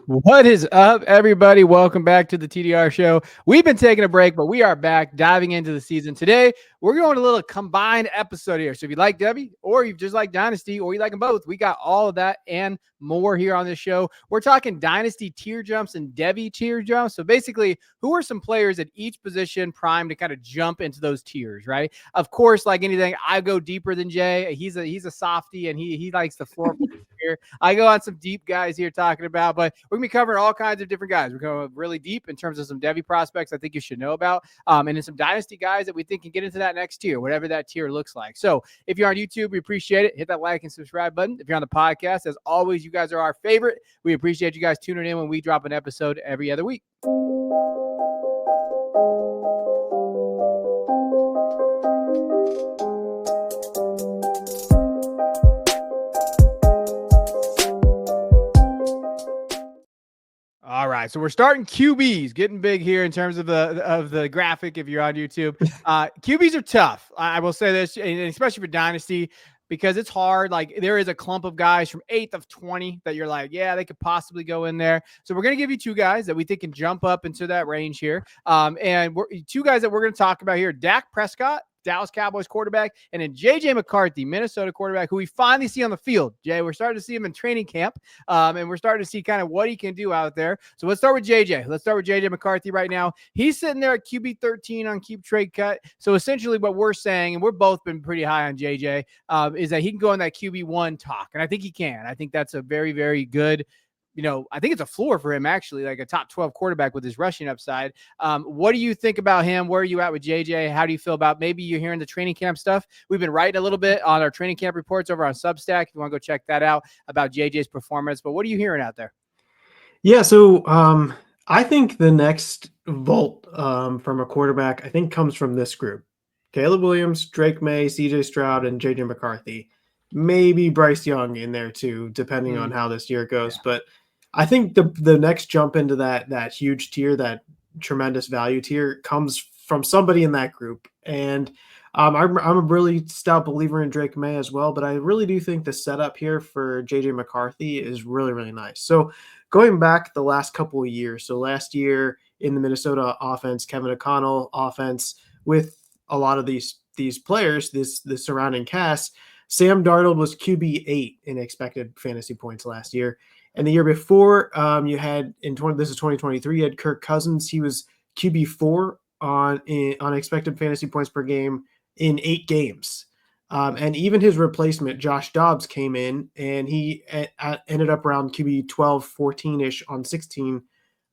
What is up, everybody? Welcome back to the TDR Show. We've been taking a break, but we are back diving into the season. Today, we're going a little combined episode here. So if you like Devy or you just like Dynasty or you like them both, we got all of that and more here on this show. We're talking Dynasty tier jumps and Devy tier jumps. So basically, who are some players at each position primed to kind of jump into those tiers, right? Of course, like anything, I go deeper than Jay. He's a softie and he likes the floor here. I go on some deep guys here talking about, but we're going to be covering all kinds of different guys. We're going really deep in terms of some Devy prospects I think you should know about, and then some Dynasty guys that we think can get into that next tier, whatever that tier looks like. So if you're on YouTube, we appreciate it. Hit that like and subscribe button. If you're on the podcast, as always, you guys are our favorite. We appreciate you guys tuning in when we drop an episode every other week. All right, so we're starting QBs, getting big here in terms of the graphic. If you're on YouTube, QBs are tough. I will say this, and especially for Dynasty, because it's hard. Like there is a clump of guys from 8th of 20 that you're like, yeah, they could possibly go in there. So we're gonna give you two guys that we think can jump up into that range here, and two guys that we're gonna talk about here: Dak Prescott, Dallas Cowboys quarterback, and then JJ McCarthy, Minnesota quarterback, who we finally see on the field. Jay, we're starting to see him in training camp, and we're starting to see kind of what he can do out there. So let's start with JJ. Let's start with JJ McCarthy right now. He's sitting there at QB 13 on Keep Trade Cut. So essentially what we're saying, and we're both been pretty high on JJ, is that he can go in that QB1 talk, and I think he can. I think that's a very, very good I think it's a floor for him, actually, like a top 12 quarterback with his rushing upside. What do you think about him? Where are you at with JJ? How do you feel about maybe you're hearing the training camp stuff? We've been writing a little bit on our training camp reports over on Substack. If you want to go check that out about JJ's performance, but what are you hearing out there? Yeah, so I think the next vault from a quarterback, I think, comes from this group. Caleb Williams, Drake May, CJ Stroud, and JJ McCarthy. Maybe Bryce Young in there too, depending on how this year goes. Yeah. But I think the next jump into that huge tier, that tremendous value tier, comes from somebody in that group. And I'm a really stout believer in Drake May as well, but I really do think the setup here for JJ McCarthy is really, really nice. So going back the last couple of years, so last year in the Minnesota offense, Kevin O'Connell offense, with a lot of these players, the surrounding cast, Sam Darnold was QB8 in expected fantasy points last year. And the year before, you had this is 2023, you had Kirk Cousins. He was QB4 on expected fantasy points per game in 8 games. And even his replacement, Josh Dobbs, came in, and he ended up around QB 12, 14-ish on 16,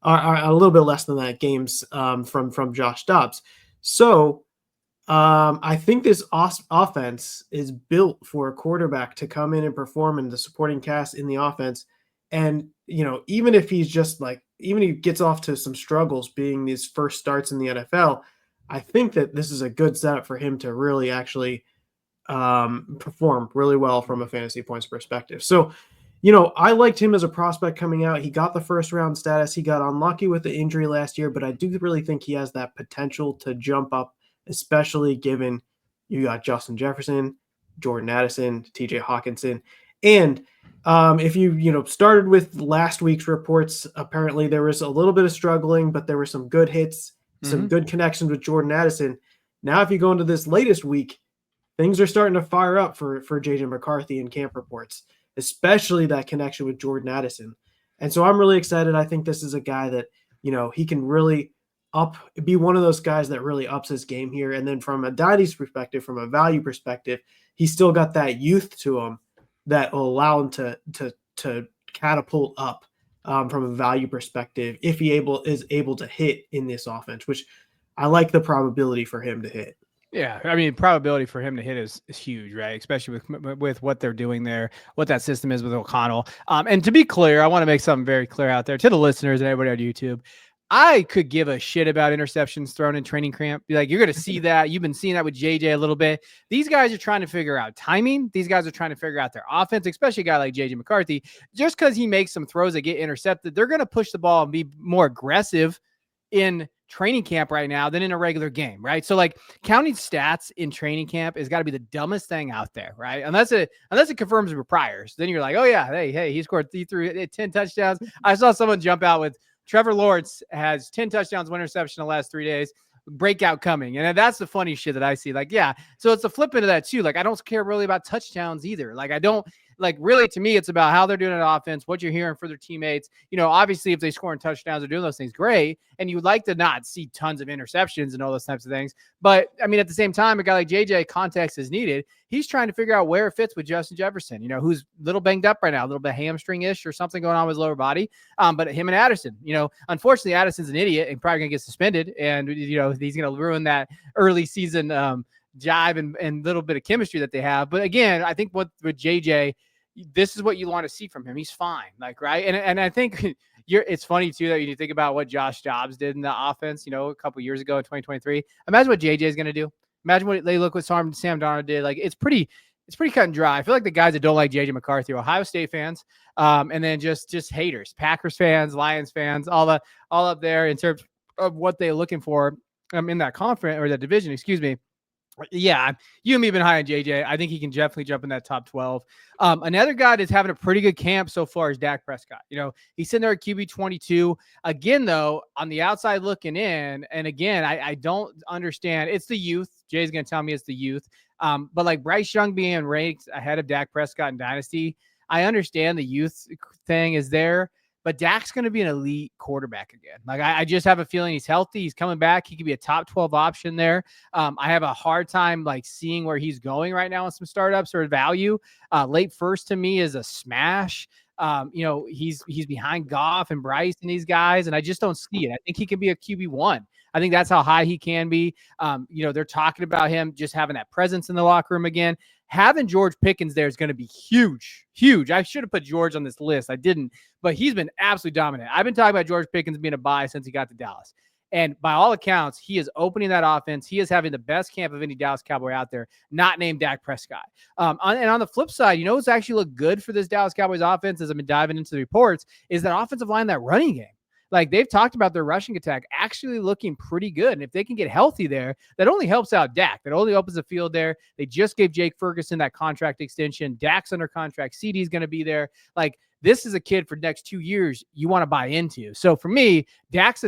a little bit less than that games from Josh Dobbs. So I think this offense is built for a quarterback to come in and perform in the supporting cast in the offense. And, even if he's even if he gets off to some struggles being his first starts in the NFL, I think that this is a good setup for him to really actually perform really well from a fantasy points perspective. So, I liked him as a prospect coming out. He got the first round status. He got unlucky with the injury last year, but I do really think he has that potential to jump up, especially given you got Justin Jefferson, Jordan Addison, TJ Hawkinson. And if you started with last week's reports, apparently there was a little bit of struggling, but there were some good hits, some good connections with Jordan Addison. Now, if you go into this latest week, things are starting to fire up for JJ McCarthy in camp reports, especially that connection with Jordan Addison. And so I'm really excited. I think this is a guy that, he can really be one of those guys that really ups his game here. And then from a dynasty perspective, from a value perspective, he's still got that youth to him that will allow him to catapult up from a value perspective if he is able to hit in this offense, which I like the probability for him to hit. Yeah, I mean, probability for him to hit is huge, right? Especially with what they're doing there, what that system is with O'Connell. And to be clear, I want to make something very clear out there to the listeners and everybody on YouTube. I could give a shit about interceptions thrown in training camp. Like, you're going to see that. You've been seeing that with JJ a little bit. These guys are trying to figure out timing. These guys are trying to figure out their offense, especially a guy like JJ McCarthy. Just because he makes some throws that get intercepted, they're going to push the ball and be more aggressive in training camp right now than in a regular game, right? So like counting stats in training camp has got to be the dumbest thing out there, right? Unless it confirms your priors, then you're like, oh yeah, hey, he threw 10 touchdowns. I saw someone jump out with Trevor Lawrence has 10 touchdowns, 1 interception in the last 3 days. Breakout coming. And that's the funny shit that I see. Like, yeah. So it's a flip into that too. Like, I don't care really about touchdowns either. Like, I don't like really to me, it's about how they're doing an offense, what you're hearing for their teammates. You know, obviously if they score in touchdowns or doing those things, great. And you would like to not see tons of interceptions and all those types of things. But I mean, at the same time, a guy like JJ, context is needed. He's trying to figure out where it fits with Justin Jefferson, you know, who's a little banged up right now, a little bit hamstring-ish or something going on with his lower body. But him and Addison, you know, unfortunately, Addison's an idiot and probably going to get suspended. And, you know, he's going to ruin that early season jive and little bit of chemistry that they have. But again, I think with JJ, this is what you want to see from him. He's fine. Like, right. And I think it's funny too, that you think about what Josh Dobbs did in the offense, you know, a couple years ago in 2023. Imagine what JJ is going to do. Imagine what they look what Sam Darnold did. Like, it's pretty cut and dry. I feel like the guys that don't like JJ McCarthy are Ohio State fans, and then just haters, Packers fans, Lions fans, all up there in terms of what they're looking for in that conference or that division, excuse me. Yeah, you and me have been high on JJ. I think he can definitely jump in that top 12. Another guy that's having a pretty good camp so far is Dak Prescott. You know, he's sitting there at QB 22. Again, though, on the outside looking in, and again, I don't understand. It's the youth. Jay's going to tell me it's the youth. But like Bryce Young being ranked ahead of Dak Prescott in Dynasty, I understand the youth thing is there. But Dak's going to be an elite quarterback again. Like, I just have a feeling he's healthy. He's coming back. He could be a top 12 option there. I have a hard time like seeing where he's going right now in some startups or value. Late first to me is a smash. You know, he's behind Goff and Bryce and these guys, and I just don't see it. I think he can be a QB1. I think that's how high he can be. You know, they're talking about him just having that presence in the locker room again. Having George Pickens there is going to be huge, huge. I should have put George on this list. I didn't, but he's been absolutely dominant. I've been talking about George Pickens being a buy since he got to Dallas. And by all accounts, he is opening that offense. He is having the best camp of any Dallas Cowboy out there, not named Dak Prescott. And on the flip side, you know what's actually looked good for this Dallas Cowboys offense as I've been diving into the reports is that offensive line, that running game. Like, they've talked about their rushing attack actually looking pretty good. And if they can get healthy there, that only helps out Dak. That only opens the field there. They just gave Jake Ferguson that contract extension. Dak's under contract. CD's going to be there. Like, this is a kid for the next 2 years you want to buy into. So for me, Dak's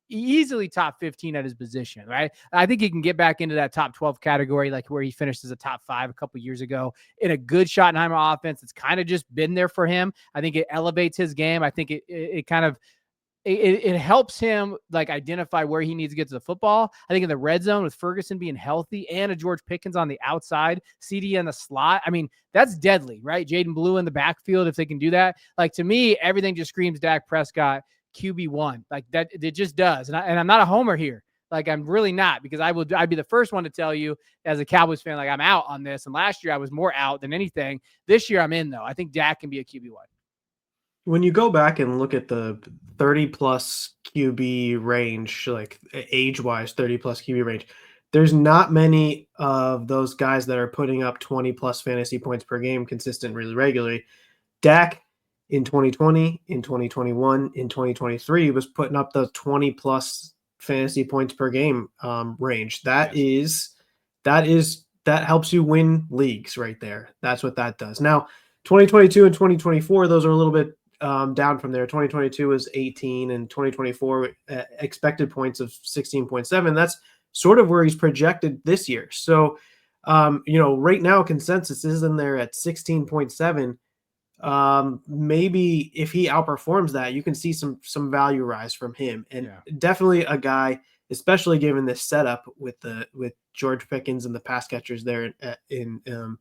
easily top 15 at his position, right? I think he can get back into that top 12 category, like where he finished as a top 5 a couple years ago in a good Schottenheimer offense. It's kind of just been there for him. I think it elevates his game. I think it kind of, it helps him like identify where he needs to get to the football. I think in the red zone with Ferguson being healthy and a George Pickens on the outside, CD in the slot. I mean, that's deadly, right? Jaden Blue in the backfield, if they can do that. Like, to me, everything just screams Dak Prescott QB1. Like, that, it just does. And I'm not a homer here. Like, I'm really not, because I'd be the first one to tell you as a Cowboys fan, like, I'm out on this. And last year I was more out than anything. This year I'm in, though. I think Dak can be a QB1. When you go back and look at the 30-plus QB range, like age-wise, 30-plus QB range, there's not many of those guys that are putting up 20-plus fantasy points per game consistent really regularly. Dak in 2020, in 2021, in 2023 was putting up the 20-plus fantasy points per game range. That helps you win leagues right there. That's what that does. Now, 2022 and 2024, those are a little bit down from there. 2022 was 18 and 2024 expected points of 16.7. That's sort of where he's projected this year. So, you know, right now consensus is in there at 16.7. Maybe if he outperforms that, you can see some value rise from him, and definitely a guy, especially given this setup with George Pickens and the pass catchers there in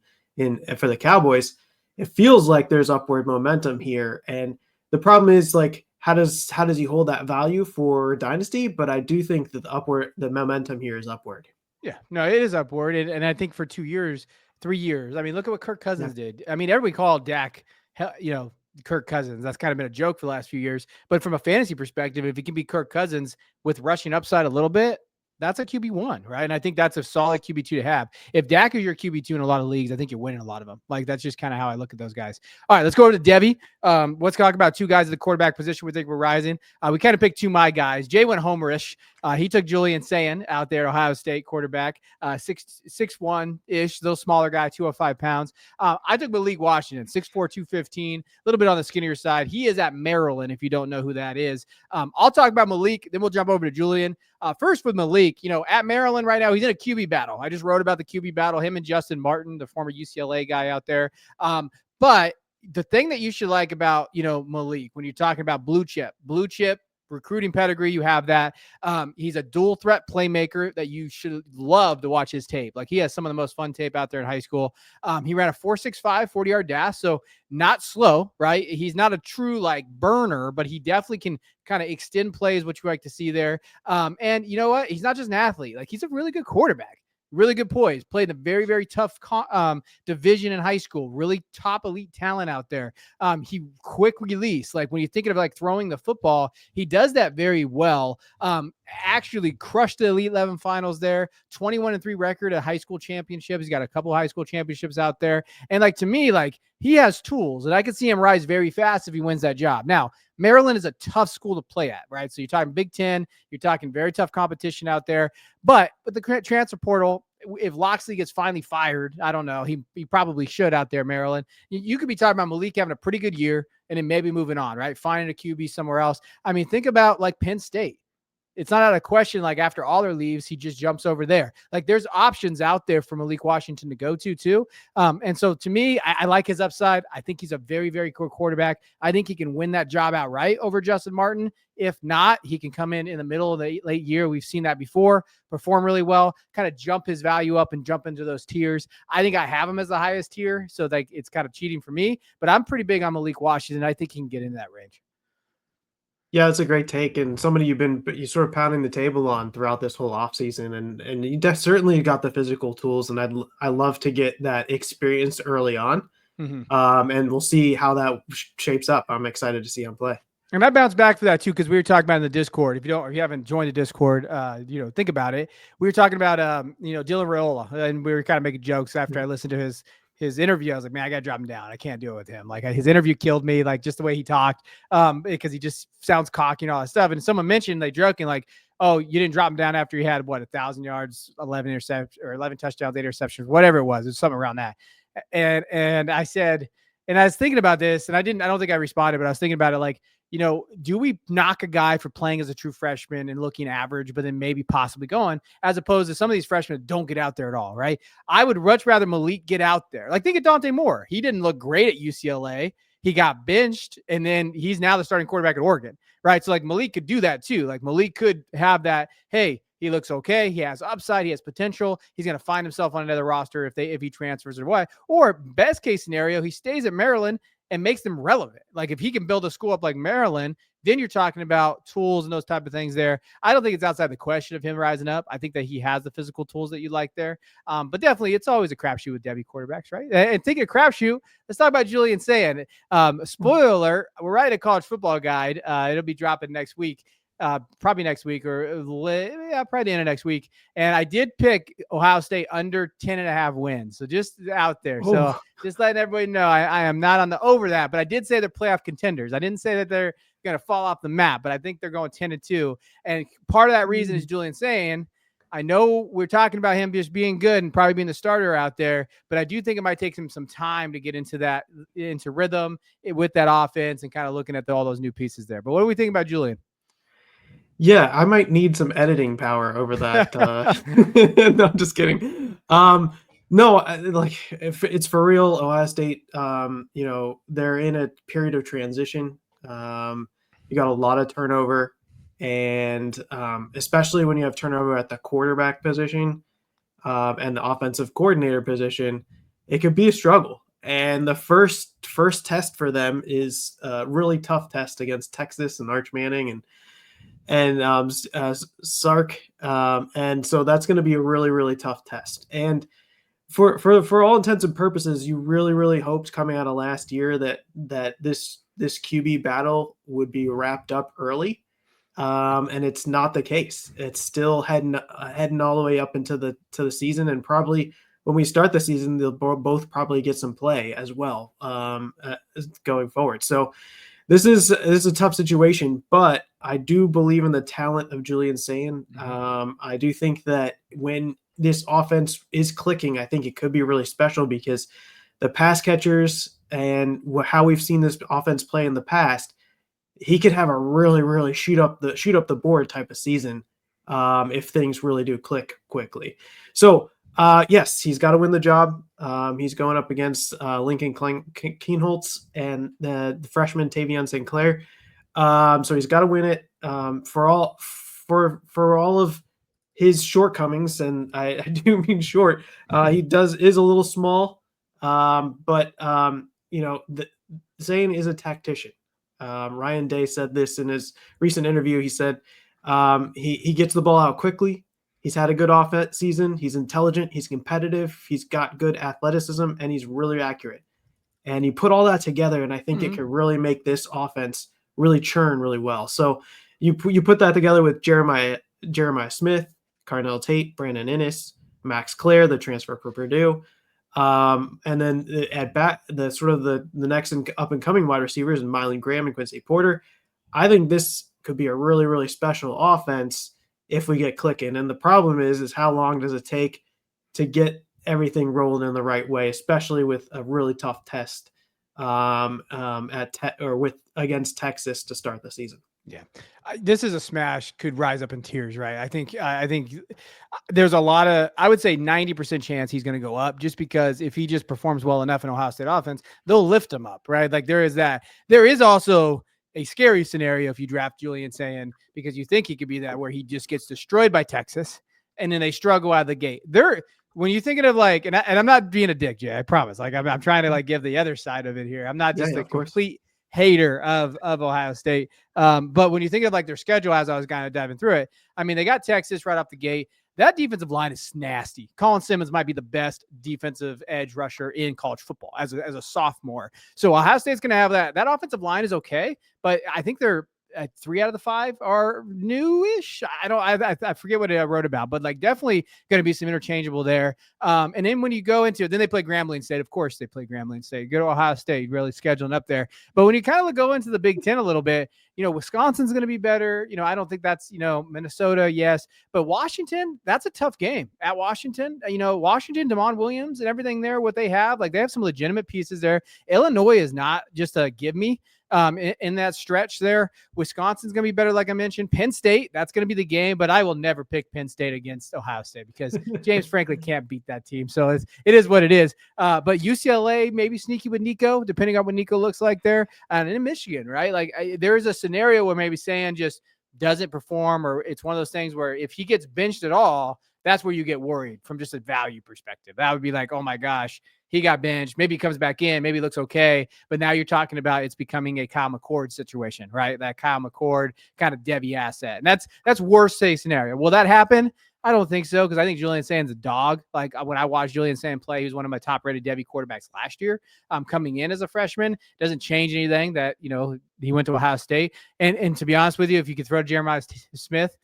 for the Cowboys. It feels like there's upward momentum here. And the problem is, like, how does he hold that value for Dynasty? But I do think that the momentum here is upward. Yeah, no, it is upward. And I think for 2 years, 3 years, I mean, look at what Kirk Cousins did. I mean, everybody called Dak, you know, Kirk Cousins. That's kind of been a joke for the last few years. But from a fantasy perspective, if he can be Kirk Cousins with rushing upside a little bit, that's a QB1, right? And I think that's a solid QB2 to have. If Dak is your QB2 in a lot of leagues, I think you're winning a lot of them. Like, that's just kind of how I look at those guys. All right, let's go over to Devy. Let's talk about two guys at the quarterback position we think we're rising. We kind of picked two my guys. Jay went homerish. He took Julian Sayin out there, Ohio State quarterback, 6'1"-ish, little smaller guy, 205 pounds. I took Malik Washington, 6'4", 215, a little bit on the skinnier side. He is at Maryland, if you don't know who that is. I'll talk about Malik, then we'll jump over to Julian. First with Malik, at Maryland right now, he's in a QB battle. I just wrote about the QB battle, him and Justin Martin, the former UCLA guy out there. But the thing that you should like about, Malik, when you're talking about blue chip recruiting pedigree, you have that. He's a dual threat playmaker that you should love to watch his tape. Like, he has some of the most fun tape out there in high school. He ran a 4.65 40-yard dash, so not slow, right? He's not a true burner, but he definitely can kind of extend plays, which we like to see there. And you know what? He's not just an athlete. Like, he's a really good quarterback. Really good poise. Played in a very, very tough division in high school. Really top elite talent out there. He quick release. Like, when you're thinking of throwing the football, he does that very well. Actually crushed the Elite 11 finals there. 21-3 record at high school championships. He's got a couple high school championships out there. And to me, he has tools, and I could see him rise very fast if he wins that job. Now, Maryland is a tough school to play at, right? So you're talking Big Ten, you're talking very tough competition out there. But with the transfer portal, if Loxley gets finally fired, I don't know. He probably should out there, Maryland. You could be talking about Malik having a pretty good year and then maybe moving on, right? Finding a QB somewhere else. I mean, think about Penn State. It's not out of question, after Aller leaves, he just jumps over there. There's options out there for Malik Washington to go to too. And so to me, I like his upside. I think he's a very, very cool quarterback. I think he can win that job outright over Justin Martin. If not, he can come in the middle of the late year. We've seen that before, perform really well, kind of jump his value up and jump into those tiers. I think I have him as the highest tier, so it's kind of cheating for me, but I'm pretty big on Malik Washington. I think he can get in that range. Yeah, it's a great take, and somebody you sort of pounding the table on throughout this whole offseason, and you certainly got the physical tools, and I love to get that experience early on, and we'll see how that shapes up. I'm excited to see him play. And I bounce back for that too, because we were talking about in the Discord. If you haven't joined the Discord, think about it. We were talking about Dylan Raiola, and we were kind of making jokes after I listened to his interview. I was like, man, I got to drop him down. I can't do it with him. His interview killed me, just the way he talked, because he just sounds cocky and all that stuff. And someone mentioned, joking, oh, you didn't drop him down after he had 1,000 yards, 11 interceptions or 11 touchdowns, 8 interceptions, whatever it was. It was something around that. And I said, and I was thinking about this, and I don't think I responded, but I was thinking about it do we knock a guy for playing as a true freshman and looking average, but then maybe possibly going, as opposed to some of these freshmen that don't get out there at all, right? I would much rather Malik get out there. Think of Dante Moore. He didn't look great at UCLA. He got benched, and then he's now the starting quarterback at Oregon, right? So Malik could do that too. Malik could have that, hey, he looks okay. He has upside. He has potential. He's going to find himself on another roster if he transfers or what. Or best case scenario, he stays at Maryland and makes them relevant. If he can build a school up like Maryland, then you're talking about tools and those type of things there. I don't think it's outside the question of him rising up. I think that he has the physical tools that you like there. But definitely, it's always a crapshoot with Devy quarterbacks, right? And thinking of crapshoot, let's talk about Julian Sayin. Spoiler alert, we're writing a college football guide. It'll be dropping next week. Probably next week or probably the end of next week. And I did pick Ohio State under 10.5 wins. So just out there. Oh. So just letting everybody know I am not on the over that, but I did say they're playoff contenders. I didn't say that they're going to fall off the map, but I think they're going 10-2. And part of that reason is Julian Sayin. I know we're talking about him just being good and probably being the starter out there, but I do think it might take him some time to get into rhythm with that offense and kind of looking at all those new pieces there. But what do we think about Julian? Yeah, I might need some editing power over that. No, I'm just kidding. No, if it's for real, Ohio State, they're in a period of transition. You got a lot of turnover, and especially when you have turnover at the quarterback position and the offensive coordinator position, it could be a struggle. And the first test for them is a really tough test against Texas and Arch Manning and Sark. And so that's going to be a really, really tough test. And for all intents and purposes, you really, really hoped coming out of last year that this QB battle would be wrapped up early. And it's not the case. It's still heading all the way up into the season, and probably when we start the season, they'll both probably get some play as well going forward. So this is a tough situation, but I do believe in the talent of Julian Sayin. I do think that when this offense is clicking, I think it could be really special because the pass catchers and how we've seen this offense play in the past, he could have a really shoot up the board type of season if things really do click quickly. So yes, he's got to win the job. He's going up against Lincoln Keenholz and the freshman Tavion St. Clair. So he's got to win it for all of his shortcomings, and I do mean short. He is a little small, but Zayn is a tactician. Ryan Day said this in his recent interview. He said he gets the ball out quickly. He's had a good offense season. He's intelligent. He's competitive. He's got good athleticism, and he's really accurate. And you put all that together, and I think it could really make this offense really churn really well. So you put that together with Jeremiah Smith, Carnell Tate, Brandon Innes, Max Clare, the transfer for Purdue. And then at bat, the next up and coming wide receivers and Mylene Graham and Quincy Porter. I think this could be a really special offense if we get clicking. And the problem is how long does it take to get everything rolling in the right way, especially with a really tough test against Texas to start the season. Yeah, this is a smash. Could rise up in tears, right? I think there's a lot of, I would say 90% chance he's going to go up, just because if he just performs well enough in Ohio State offense, they'll lift him up, right? Like there is that. There is also a scary scenario if you draft Julian Sayin, because you think he could be that, where he just gets destroyed by Texas and then they struggle out of the gate. When you're thinking of like, and I'm not being a dick, Jay, I promise. Like I'm trying to like give the other side of it here. I'm not just a complete hater of Ohio State. But when you think of like their schedule, as I was kind of diving through it, I mean, they got Texas right off the gate. That defensive line is nasty. Colin Simmons might be the best defensive edge rusher in college football as a sophomore. So Ohio State's going to have that. That offensive line is okay, but I think they're 3 out of the 5 are newish. I forget what I wrote about, but like definitely going to be some interchangeable there. And then when you go into it, then they play Grambling State. Of course they play Grambling State. Go to Ohio State, really scheduling up there. But when you kind of go into the Big Ten a little bit, Wisconsin's going to be better. I don't think that's, Minnesota. Yes. But Washington, that's a tough game at Washington. Washington, Damon Williams and everything there, what they have, like they have some legitimate pieces there. Illinois is not just a give me. In that stretch there. Wisconsin's going to be better, like I mentioned. Penn State, that's going to be the game, but I will never pick Penn State against Ohio State because James Franklin can't beat that team. So it is what it is. But UCLA, maybe sneaky with Nico, depending on what Nico looks like there. And in Michigan, right? Like there is a scenario where maybe Sayin just doesn't perform, or it's one of those things where if he gets benched at all, that's where you get worried from just a value perspective. That would be like, oh my gosh, he got benched. Maybe he comes back in. Maybe he looks okay. But now you're talking about it's becoming a Kyle McCord situation, right? That Kyle McCord kind of Devy asset. And that's worst case scenario. Will that happen? I don't think so, because I think Julian Sayin's a dog. Like when I watched Julian Sayin play, he was one of my top-rated Devy quarterbacks last year. Coming in as a freshman doesn't change anything that, he went to Ohio State. And to be honest with you, if you could throw Jeremiah Smith,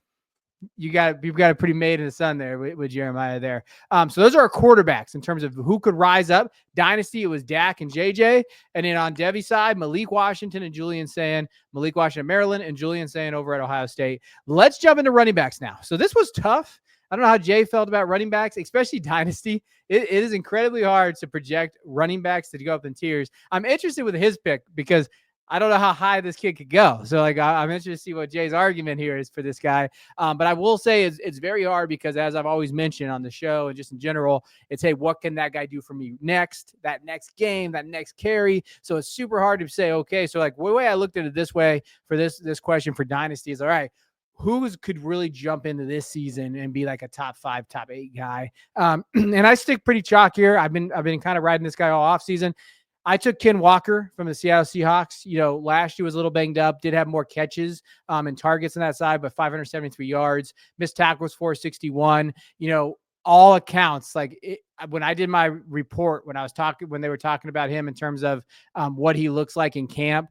you've got a pretty maid in the sun there with Jeremiah there. So those are our quarterbacks in terms of who could rise up. Dynasty, it was Dak and JJ. And then on Devy side, Malik Washington and Julian Sayin. Malik Washington, Maryland, and Julian Sayin over at Ohio State. Let's jump into running backs now. So this was tough. I don't know how Jay felt about running backs, especially Dynasty. It is incredibly hard to project running backs to go up in tiers. I'm interested with his pick because I don't know how high this kid could go. So like, I'm interested to see what Jay's argument here is for this guy. But I will say it's very hard because, as I've always mentioned on the show and just in general, it's, hey, what can that guy do for me next, that next game, that next carry? So it's super hard to say, okay, so like the way I looked at it this way for this question for Dynasty is, all right, who could really jump into this season and be like a top 5, top 8 guy? And I stick pretty chalk here. I've been kind of riding this guy all off season. I took Ken Walker from the Seattle Seahawks. Last year was a little banged up, did have more catches and targets on that side, but 573 yards. Missed tackles 461. All accounts, when I did my report, when they were talking about him in terms of what he looks like in camp,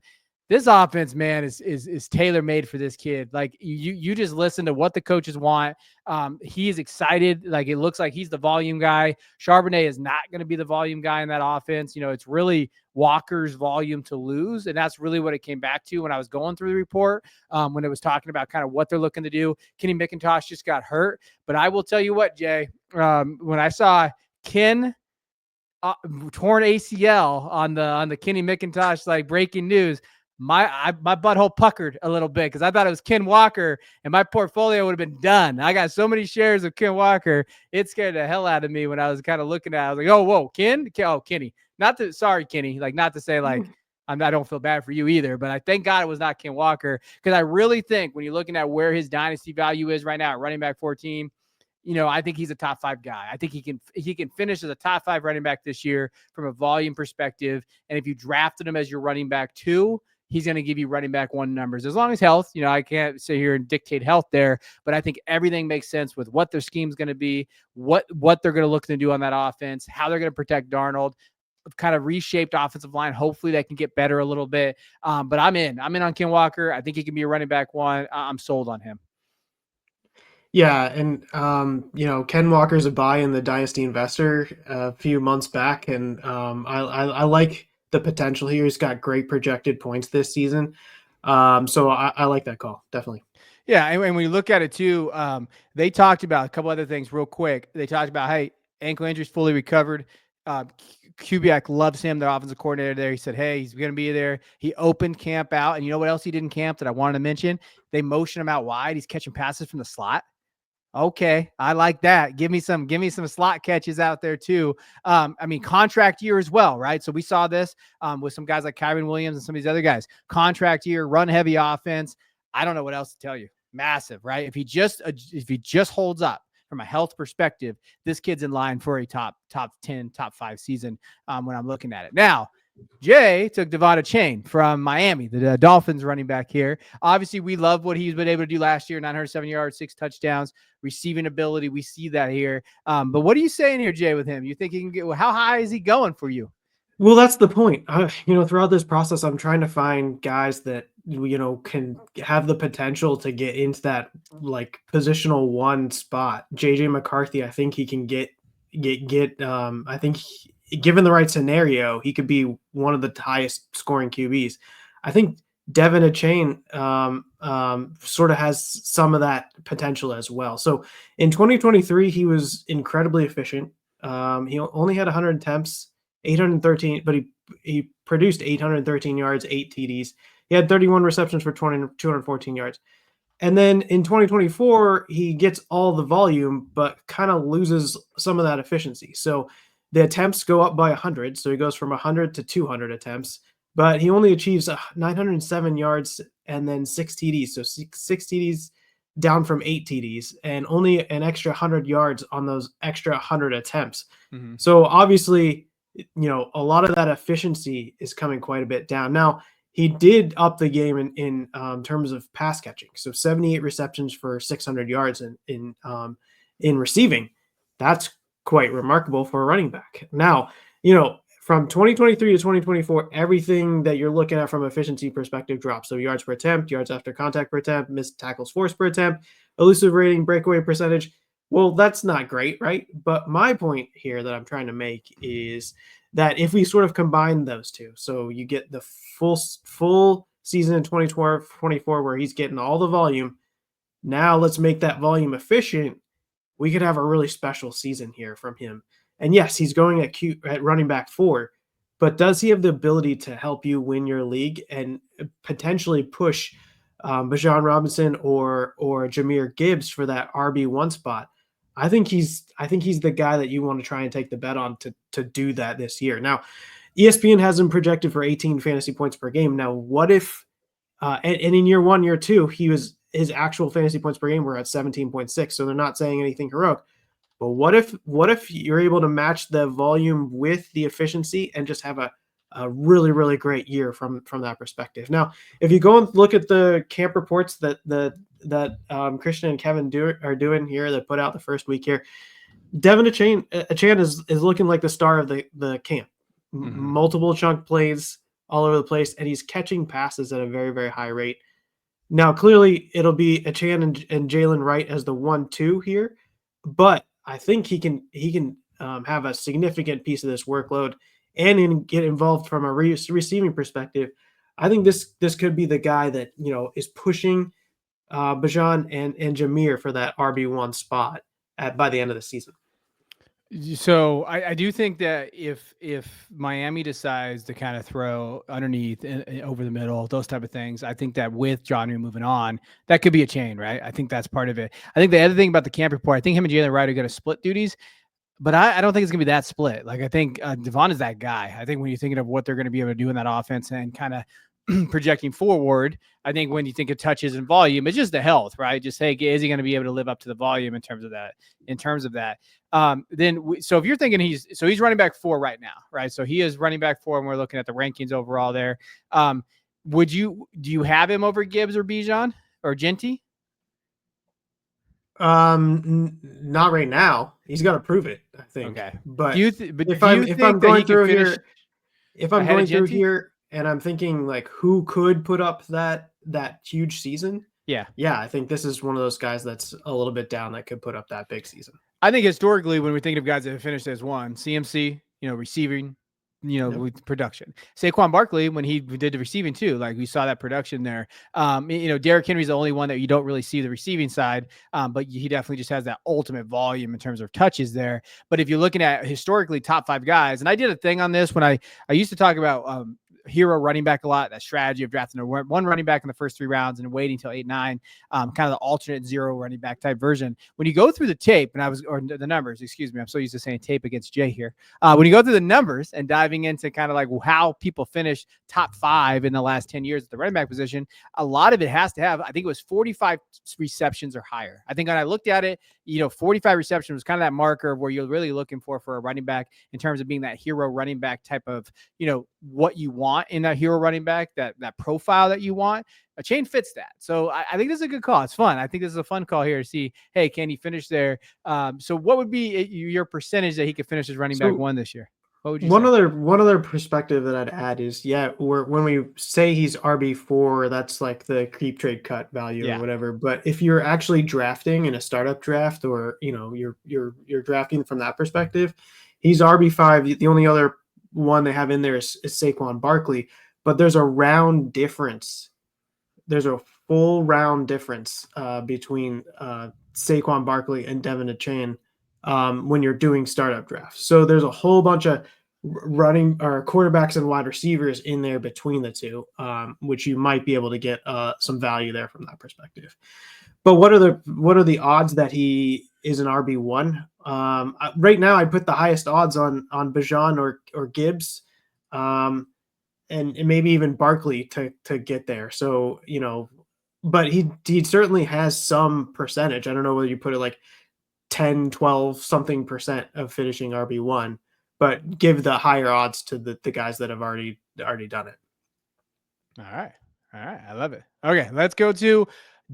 This offense, man, is tailor made for this kid. Like you just listen to what the coaches want. He is excited. Like it looks like he's the volume guy. Charbonnet is not going to be the volume guy in that offense. You know, it's really Walker's volume to lose, and that's really what it came back to when I was going through the report. When it was talking about kind of what they're looking to do. Kenny McIntosh just got hurt, but I will tell you what, Jay. When I saw Ken torn ACL on the Kenny McIntosh like breaking news, my butthole puckered a little bit because I thought it was Ken Walker and my portfolio would have been done. I got so many shares of Ken Walker, it scared the hell out of me when I was kind of looking at it. I was like, oh, whoa, Kenny. Sorry, Kenny. Like, not to say like I don't feel bad for you either, but I thank God it was not Ken Walker, because I really think when you're looking at where his dynasty value is right now at running back 14, you know, I think he's a top 5 guy. I think he can finish as a top 5 running back this year from a volume perspective. And if you drafted him as your running back 2, he's going to give you running back 1 numbers as long as health. You know, I can't sit here and dictate health there, but I think everything makes sense with what their scheme's going to be, what they're going to look to do on that offense, how they're going to protect Darnold, kind of reshaped offensive line. Hopefully they can get better a little bit. But I'm in on Ken Walker. I think he can be a running back 1. I'm sold on him. Yeah, and you know, Ken Walker's a buy in the Dynasty Investor a few months back, and I like the potential here. He's got great projected points this season, so I like that call, definitely. Yeah, and when you look at it too, they talked about a couple other things real quick. They talked about, hey, ankle injury's fully recovered. Kubiak loves him, the offensive coordinator there. He said, hey, he's going to be there. He opened camp out, and you know what else he did in camp that I wanted to mention? They motion him out wide. He's catching passes from the slot. Okay, I like that. Give me some slot catches out there too. I mean, contract year as well, right? So we saw this with some guys like Kyron Williams and some of these other guys. Contract year, run heavy offense. I don't know what else to tell you. Massive, right? If he just holds up from a health perspective, this kid's in line for a top 10, top 5 season when I'm looking at it. Now, Jay took Devon Achane from Miami, the Dolphins running back here. Obviously, we love what he's been able to do last year, 907 yards, 6 touchdowns, receiving ability. We see that here. But what are you saying here, Jay, with him? You think he can get – how high is he going for you? Well, that's the point. You know, throughout this process, I'm trying to find guys that, you know, can have the potential to get into that, like, positional 1 spot. JJ McCarthy, I think he can get I think given the right scenario, he could be one of the highest scoring QBs. I think Devon Achane sort of has some of that potential as well. So in 2023, he was incredibly efficient. He only had 100 attempts, 813, but he produced 813 yards, 8 TDs. He had 31 receptions for 214 yards. And then in 2024, he gets all the volume, but kind of loses some of that efficiency. So the attempts go up by 100. So he goes from 100 to 200 attempts, but he only achieves 907 yards and then 6 TDs. So six TDs down from 8 TDs and only an extra 100 yards on those extra 100 attempts. Mm-hmm. So obviously, you know, a lot of that efficiency is coming quite a bit down. Now, he did up the game in terms of pass catching. So 78 receptions for 600 yards in receiving. That's quite remarkable for a running back. Now, you know, from 2023 to 2024, everything that you're looking at from efficiency perspective drops. So yards per attempt, yards after contact per attempt, missed tackles forced per attempt, elusive rating, breakaway percentage. Well, that's not great, right? But my point here that I'm trying to make is that if we sort of combine those two, so you get the full season in 2024 where he's getting all the volume, now let's make that volume efficient. We could have a really special season here from him. And yes, he's going at running back 4, but does he have the ability to help you win your league and potentially push Bijan Robinson or Jahmyr Gibbs for that RB1 spot? I think he's the guy that you want to try and take the bet on to do that this year. Now, ESPN has him projected for 18 fantasy points per game. Now, what if and in year 1, year 2, his actual fantasy points per game were at 17.6, so they're not saying anything heroic. But what if you're able to match the volume with the efficiency and just have a really, really great year from that perspective? Now, if you go and look at the camp reports that Christian and Kevin are doing here, that put out the first week here, Devon Achane is looking like the star of the camp. Mm-hmm. Multiple chunk plays, all over the place, and he's catching passes at a very, very high rate. Now, clearly, it'll be Achane and Jalen Wright as the 1-2 here, but I think he can have a significant piece of this workload and get involved from a receiving perspective. I think this could be the guy that is pushing Bajan and Jameer for that RB1 spot by the end of the season. So I do think that if Miami decides to kind of throw underneath and over the middle, those type of things, I think that with John moving on, that could be a chain, right? I think that's part of it. I think the other thing about the camp report, I think him and Jalen Wright are going to split duties, but I don't think it's going to be that split. Like I think Devon is that guy. I think when you're thinking of what they're going to be able to do in that offense and kind of projecting forward, I think when you think of touches and volume, it's just the health, right? Just hey, is he going to be able to live up to the volume in terms of that? So if you're thinking he's running back 4 right now, right? So he is running back 4, and we're looking at the rankings overall there. Do you have him over Gibbs or Bijan or Genty? Not right now. He's got to prove it, I think. Okay, but if I'm going through here, and I'm thinking like who could put up that huge season? Yeah, I think this is one of those guys that's a little bit down that could put up that big season. I think historically, when we think of guys that have finished as one, CMC, receiving, with production. Saquon Barkley, when he did the receiving too, like we saw that production there. Derrick Henry's the only one that you don't really see the receiving side, but he definitely just has that ultimate volume in terms of touches there. But if you're looking at historically top 5 guys, and I did a thing on this when I used to talk about hero running back a lot, that strategy of drafting one running back in the first 3 rounds and waiting until 8, 9, kind of the alternate 0 running back type version. When you go through the tape, or the numbers, excuse me, I'm so used to saying tape against Jay here. When you go through the numbers and diving into kind of like how people finish top 5 in the last 10 years at the running back position, a lot of it has to have, I think it was 45 receptions or higher. I think when I looked at it, 45 receptions was kind of that marker where you're really looking for a running back in terms of being that hero running back type of, what you want in that hero running back, that profile that you want. Achane fits that. So I think this is a good call. It's fun. I think this is a fun call here to see, hey, can he finish there? So what would be your percentage that he could finish as running back 1 this year? What would you say? One other perspective that I'd add is, when we say he's RB4, that's like the keep trade cut value or whatever. But if you're actually drafting in a startup draft, or you're drafting from that perspective, he's RB5. The only other one they have in there is Saquon Barkley, but there's a round difference. There's a full round difference between Saquon Barkley and Devon Achane when you're doing startup drafts. So there's a whole bunch of running or quarterbacks and wide receivers in there between the two, which you might be able to get some value there from that perspective. But what are the odds that he is an RB1? Right now, I'd put the highest odds on Bajan or Gibbs, and maybe even Barkley to get there. So but he certainly has some percentage. I don't know whether you put it like 10, 12 something % of finishing RB1, but give the higher odds to the guys that have already done it. All right. I love it. Okay, let's go to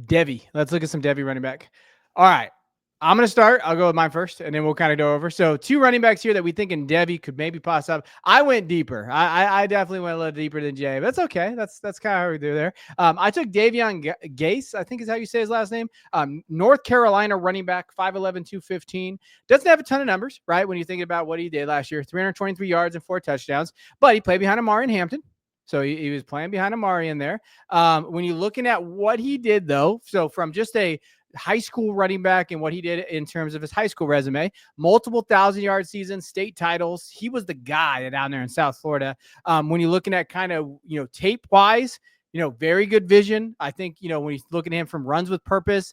Devy. Let's look at some Devy running back. All right. I'm going to start. I'll go with mine first, and then we'll kind of go over. So 2 running backs here that we think in Devy could maybe pass up. I went deeper. I definitely went a little deeper than Jay. But that's okay. That's kind of how we do there. I took Davion Gause, I think is how you say his last name. North Carolina running back, 5'11", 215. Doesn't have a ton of numbers, right? When you think about what he did last year, 323 yards and 4 touchdowns. But he played behind Amari in Hampton. So he was playing behind Amari in there. When you're looking at what he did, though, so from just a high school running back and what he did in terms of his high school resume, multiple 1,000-yard seasons, state titles. He was the guy down there in South Florida. When you're looking at kind of, tape-wise, very good vision. I think, when he's looking at him from runs with purpose,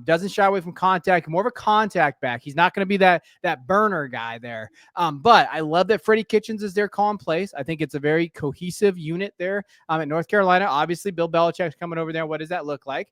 doesn't shy away from contact, more of a contact back. He's not going to be that burner guy there. But I love that Freddie Kitchens is there calling plays. I think it's a very cohesive unit there at North Carolina. Obviously, Bill Belichick's coming over there. What does that look like?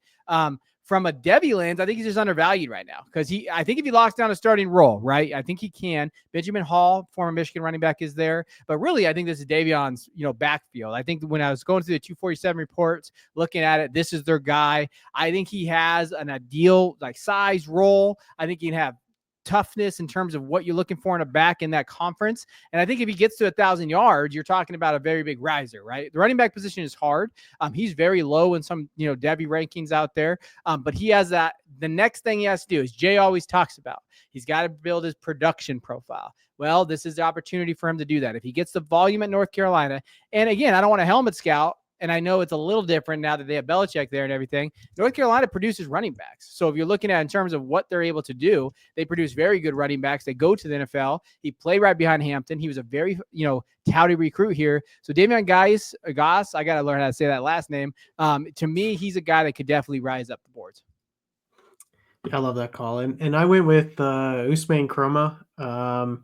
From a Devy lens, I think he's just undervalued right now because I think if he locks down a starting role, right, I think he can. Benjamin Hall, former Michigan running back, is there. But really, I think this is Davion's, backfield. I think when I was going through the 247 reports, looking at it, this is their guy. I think he has an ideal, size role. I think he can have toughness in terms of what you're looking for in a back in that conference. And I think if he gets to 1,000 yards, you're talking about a very big riser, right? The running back position is hard. He's very low in some, Devy rankings out there. But he has that. The next thing he has to do is Jay always talks about. He's got to build his production profile. Well, this is the opportunity for him to do that. If he gets the volume at North Carolina, and again, I don't want a helmet scout, and I know it's a little different now that they have Belichick there and everything. North Carolina produces running backs. So if you're looking at in terms of what they're able to do, they produce very good running backs. They go to the NFL. He played right behind Hampton. He was a very, touted recruit here. So Davion Gause, I got to learn how to say that last name. To me, he's a guy that could definitely rise up the boards. I love that call. And I went with Usman Chroma.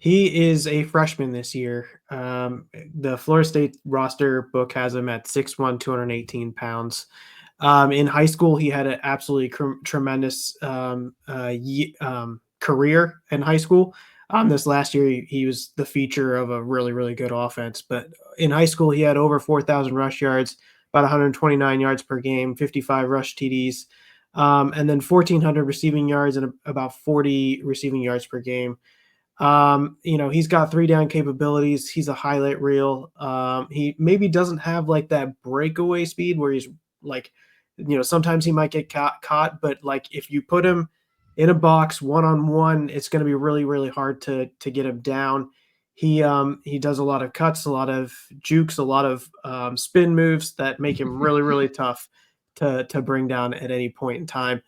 He is a freshman this year. The Florida State roster book has him at 6'1", 218 pounds. In high school, he had an absolutely tremendous career in high school. This last year, he was the feature of a really, really good offense. But in high school, he had over 4,000 rush yards, about 129 yards per game, 55 rush TDs, and then 1,400 receiving yards and about 40 receiving yards per game. He's got 3-down capabilities. He's a highlight reel. He maybe doesn't have like that breakaway speed where he's like, sometimes he might get caught, but like if you put him in a box one-on-one, it's going to be really, really hard to get him down. He does a lot of cuts, a lot of jukes, a lot of spin moves that make him really, really tough to bring down at any point in time.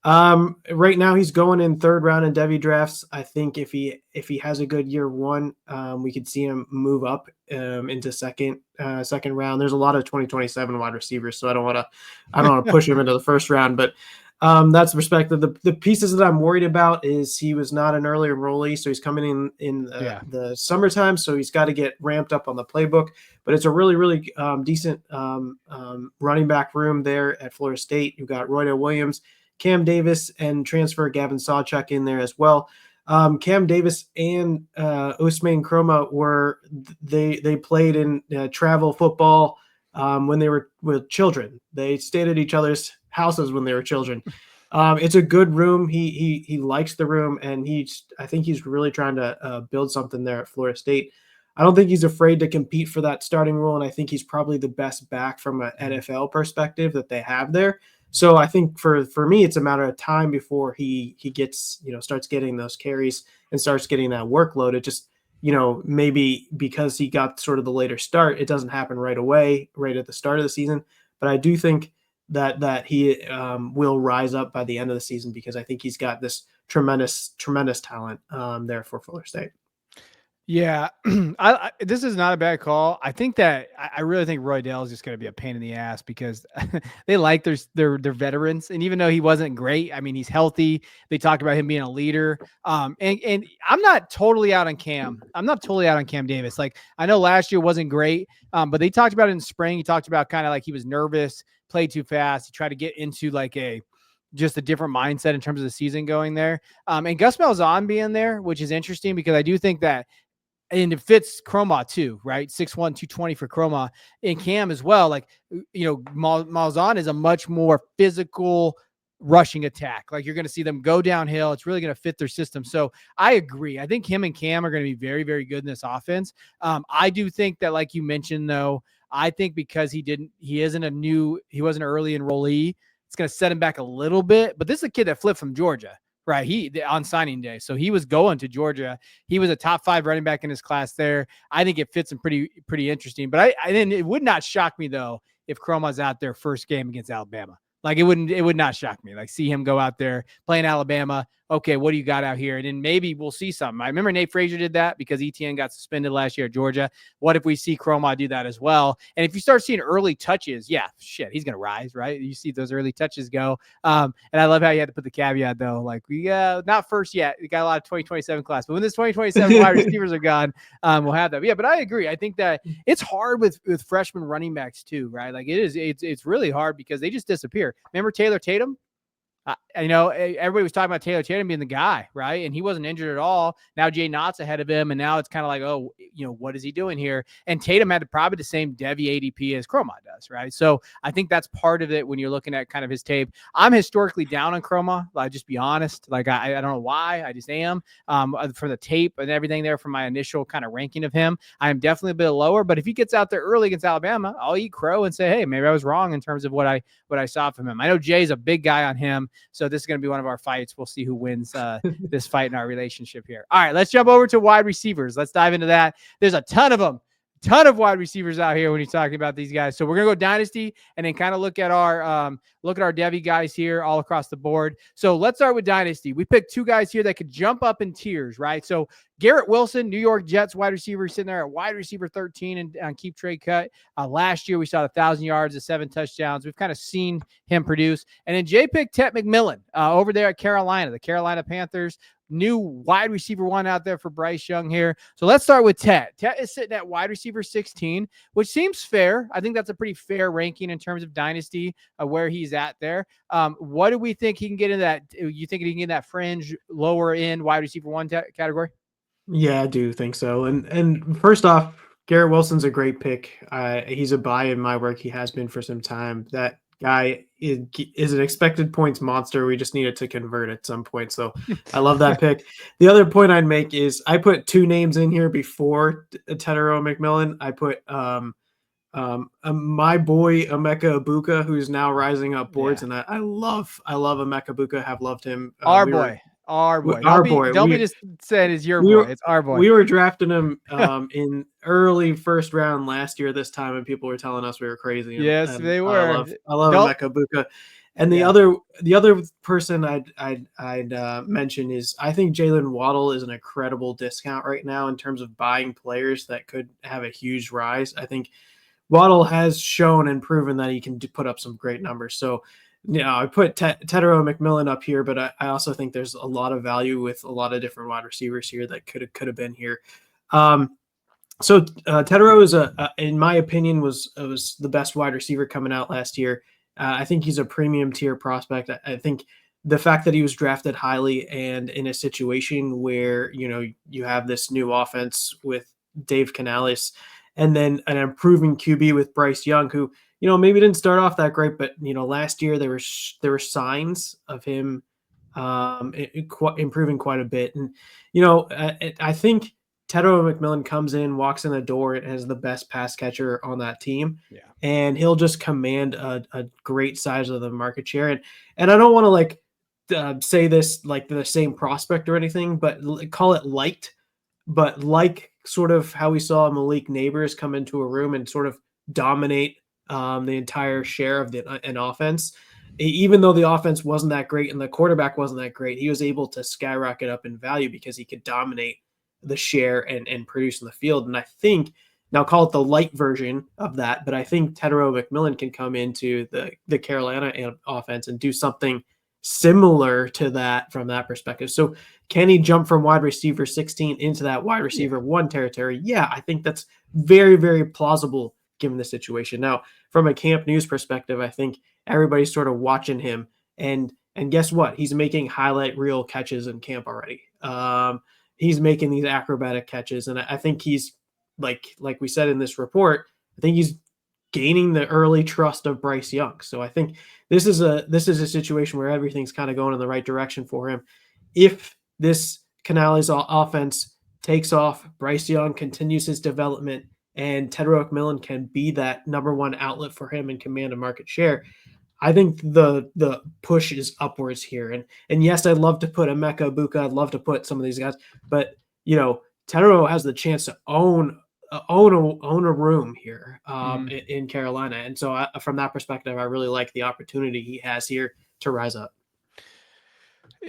Right now he's going in 3rd round in Devy drafts. I think if he has a good year one, we could see him move up into second round. There's a lot of 2027 wide receivers, so I don't want to push him into the 1st round, but that's the perspective. The pieces that I'm worried about is he was not an early enrollee, so he's coming in the summertime, so he's got to get ramped up on the playbook. But it's a really, really decent running back room there at Florida State. You've got Roydell Williams, Cam Davis, and transfer Gavin Sawchuk in there as well. Cam Davis and Usman Chroma they played in travel football when they were with children. They stayed at each other's houses when they were children. It's a good room. He likes the room, and I think he's really trying to build something there at Florida State. I don't think he's afraid to compete for that starting role, and I think he's probably the best back from an NFL perspective that they have there. So I think for me, it's a matter of time before he gets, starts getting those carries and starts getting that workload. It just, maybe because he got sort of the later start, it doesn't happen right away, right at the start of the season. But I do think that he will rise up by the end of the season, because I think he's got this tremendous, tremendous talent there for Florida State. Yeah, this is not a bad call. I think that I really think Roydell is just going to be a pain in the ass, because they like their veterans, and even though he wasn't great, I mean, he's healthy. They talked about him being a leader. And I'm not totally out on Cam. I'm not totally out on Cam Davis. Like, I know last year wasn't great, but they talked about it in spring. He talked about kind of like he was nervous, played too fast. He tried to get into like just a different mindset in terms of the season going there. And Gus Malzahn being there, which is interesting, because I do think that. And it fits Chroma too, right? 6'1", 220 for Chroma, and Cam as well. Like, Malzahn is a much more physical rushing attack. Like, you're going to see them go downhill. It's really going to fit their system. So I agree. I think him and Cam are going to be very, very good in this offense. I do think that, like you mentioned, though, I think because he wasn't an early enrollee, it's going to set him back a little bit. But this is a kid that flipped from Georgia. Right. On signing day. So he was going to Georgia. He was a top 5 running back in his class there. I think it fits him pretty interesting. But then it would not shock me, though, if Chroma's out there first game against Alabama. Like, it would not shock me. Like, see him go out there playing Alabama. Okay, what do you got out here? And then maybe we'll see something. I remember Nate Frazier did that because ETN got suspended last year at Georgia. What if we see Chroma do that as well? And if you start seeing early touches, yeah, shit, he's going to rise, right? You see those early touches go. And I love how you had to put the caveat, though. Like, not first yet. We got a lot of 2027 class. But when this 2027 wide receivers are gone, we'll have that. But yeah, but I agree. I think that it's hard with freshman running backs too, right? Like, it's really hard because they just disappear. Remember Taylor Tatum? Everybody was talking about Taylor Tatum being the guy, right? And he wasn't injured at all. Now Jay Knott's ahead of him, and now it's kind of like, oh, what is he doing here? And Tatum had probably the same Devy ADP as Chroma does, right? So I think that's part of it when you're looking at kind of his tape. I'm historically down on Chroma. I'll just be honest. Like I don't know why. I just am. For the tape and everything there from my initial kind of ranking of him, I am definitely a bit lower. But if he gets out there early against Alabama, I'll eat crow and say, hey, maybe I was wrong in terms of what I saw from him. I know Jay's a big guy on him, so this is going to be one of our fights. We'll see who wins this fight in our relationship here. All right, let's jump over to wide receivers. Let's dive into that. There's a ton of them. Ton of wide receivers out here when you're talking about these guys. So we're gonna go dynasty and then kind of look at our Devy guys here all across the board. So let's start with dynasty. We picked two guys here that could jump up in tiers, right? So Garrett Wilson, New York Jets wide receiver, sitting there at wide receiver 13 and on keep trade cut. Last year we saw 1,000 yards and 7 touchdowns. We've kind of seen him produce. And then Jay picked Tet McMillan over there at Carolina, the Carolina Panthers. New wide receiver 1 out there for Bryce Young here. So let's start with Tet. Tet is sitting at wide receiver 16, which seems fair. I think that's a pretty fair ranking in terms of dynasty, where he's at there. What do we think he can get in that? You think he can get in that fringe lower end wide receiver 1 category? Yeah, I do think so. And first off, Garrett Wilson's a great pick. He's a buy in my work. He has been for some time. That guy is an expected points monster. We just needed to convert at some point. So I love that pick. The other point I'd make is I put 2 names in here before Tetero McMillan. I put my boy Emeka Ibuka, who's now rising up boards, and I love Emeka Ibuka. Have loved him. Our boy. Don't be just saying it's your boy. It's our boy. We were drafting him in early first round last year this time, and people were telling us we were crazy. Yes, they were. I love Emeka Ibuka. And the other person I'd mention is I think Jalen Waddle is an incredible discount right now in terms of buying players that could have a huge rise. I think Waddle has shown and proven that he can put up some great numbers. So, I put Tetero McMillan up here, but I also think there's a lot of value with a lot of different wide receivers here that could have been here. So Tetero is in my opinion, was the best wide receiver coming out last year. I think he's a premium tier prospect. I think the fact that he was drafted highly and in a situation where you have this new offense with Dave Canales, and then an improving QB with Bryce Young, who maybe didn't start off that great, but last year there were signs of him improving quite a bit. And I think Tetero McMillan comes in, walks in the door, and has the best pass catcher on that team, and he'll just command a great size of the market share. And I don't want to say this like the same prospect or anything, but call it liked, but like sort of how we saw Malik Neighbors come into a room and sort of dominate the entire share of an offense. Even though the offense wasn't that great and the quarterback wasn't that great, he was able to skyrocket up in value because he could dominate the share and produce in the field. And I think, now call it the light version of that, but I think Tetero McMillan can come into the Carolina offense and do something similar to that from that perspective. So can he jump from wide receiver 16 into that wide receiver 1 territory? Yeah, I think that's very, very plausible given the situation. Now, from a camp news perspective, I think everybody's sort of watching him, and guess what? He's making highlight reel catches in camp already. He's making these acrobatic catches, and I think he's like we said in this report, I think he's gaining the early trust of Bryce Young. So I think this is a situation where everything's kind of going in the right direction for him. If this Canales offense takes off, Bryce Young continues his development, and Tetero McMillan can be that number 1 outlet for him and command a market share, I think the push is upwards here. And yes, I'd love to put Emeka Ibuka, I'd love to put some of these guys, but Tetero has the chance to own a room here in Carolina. And so from that perspective, I really like the opportunity he has here to rise up.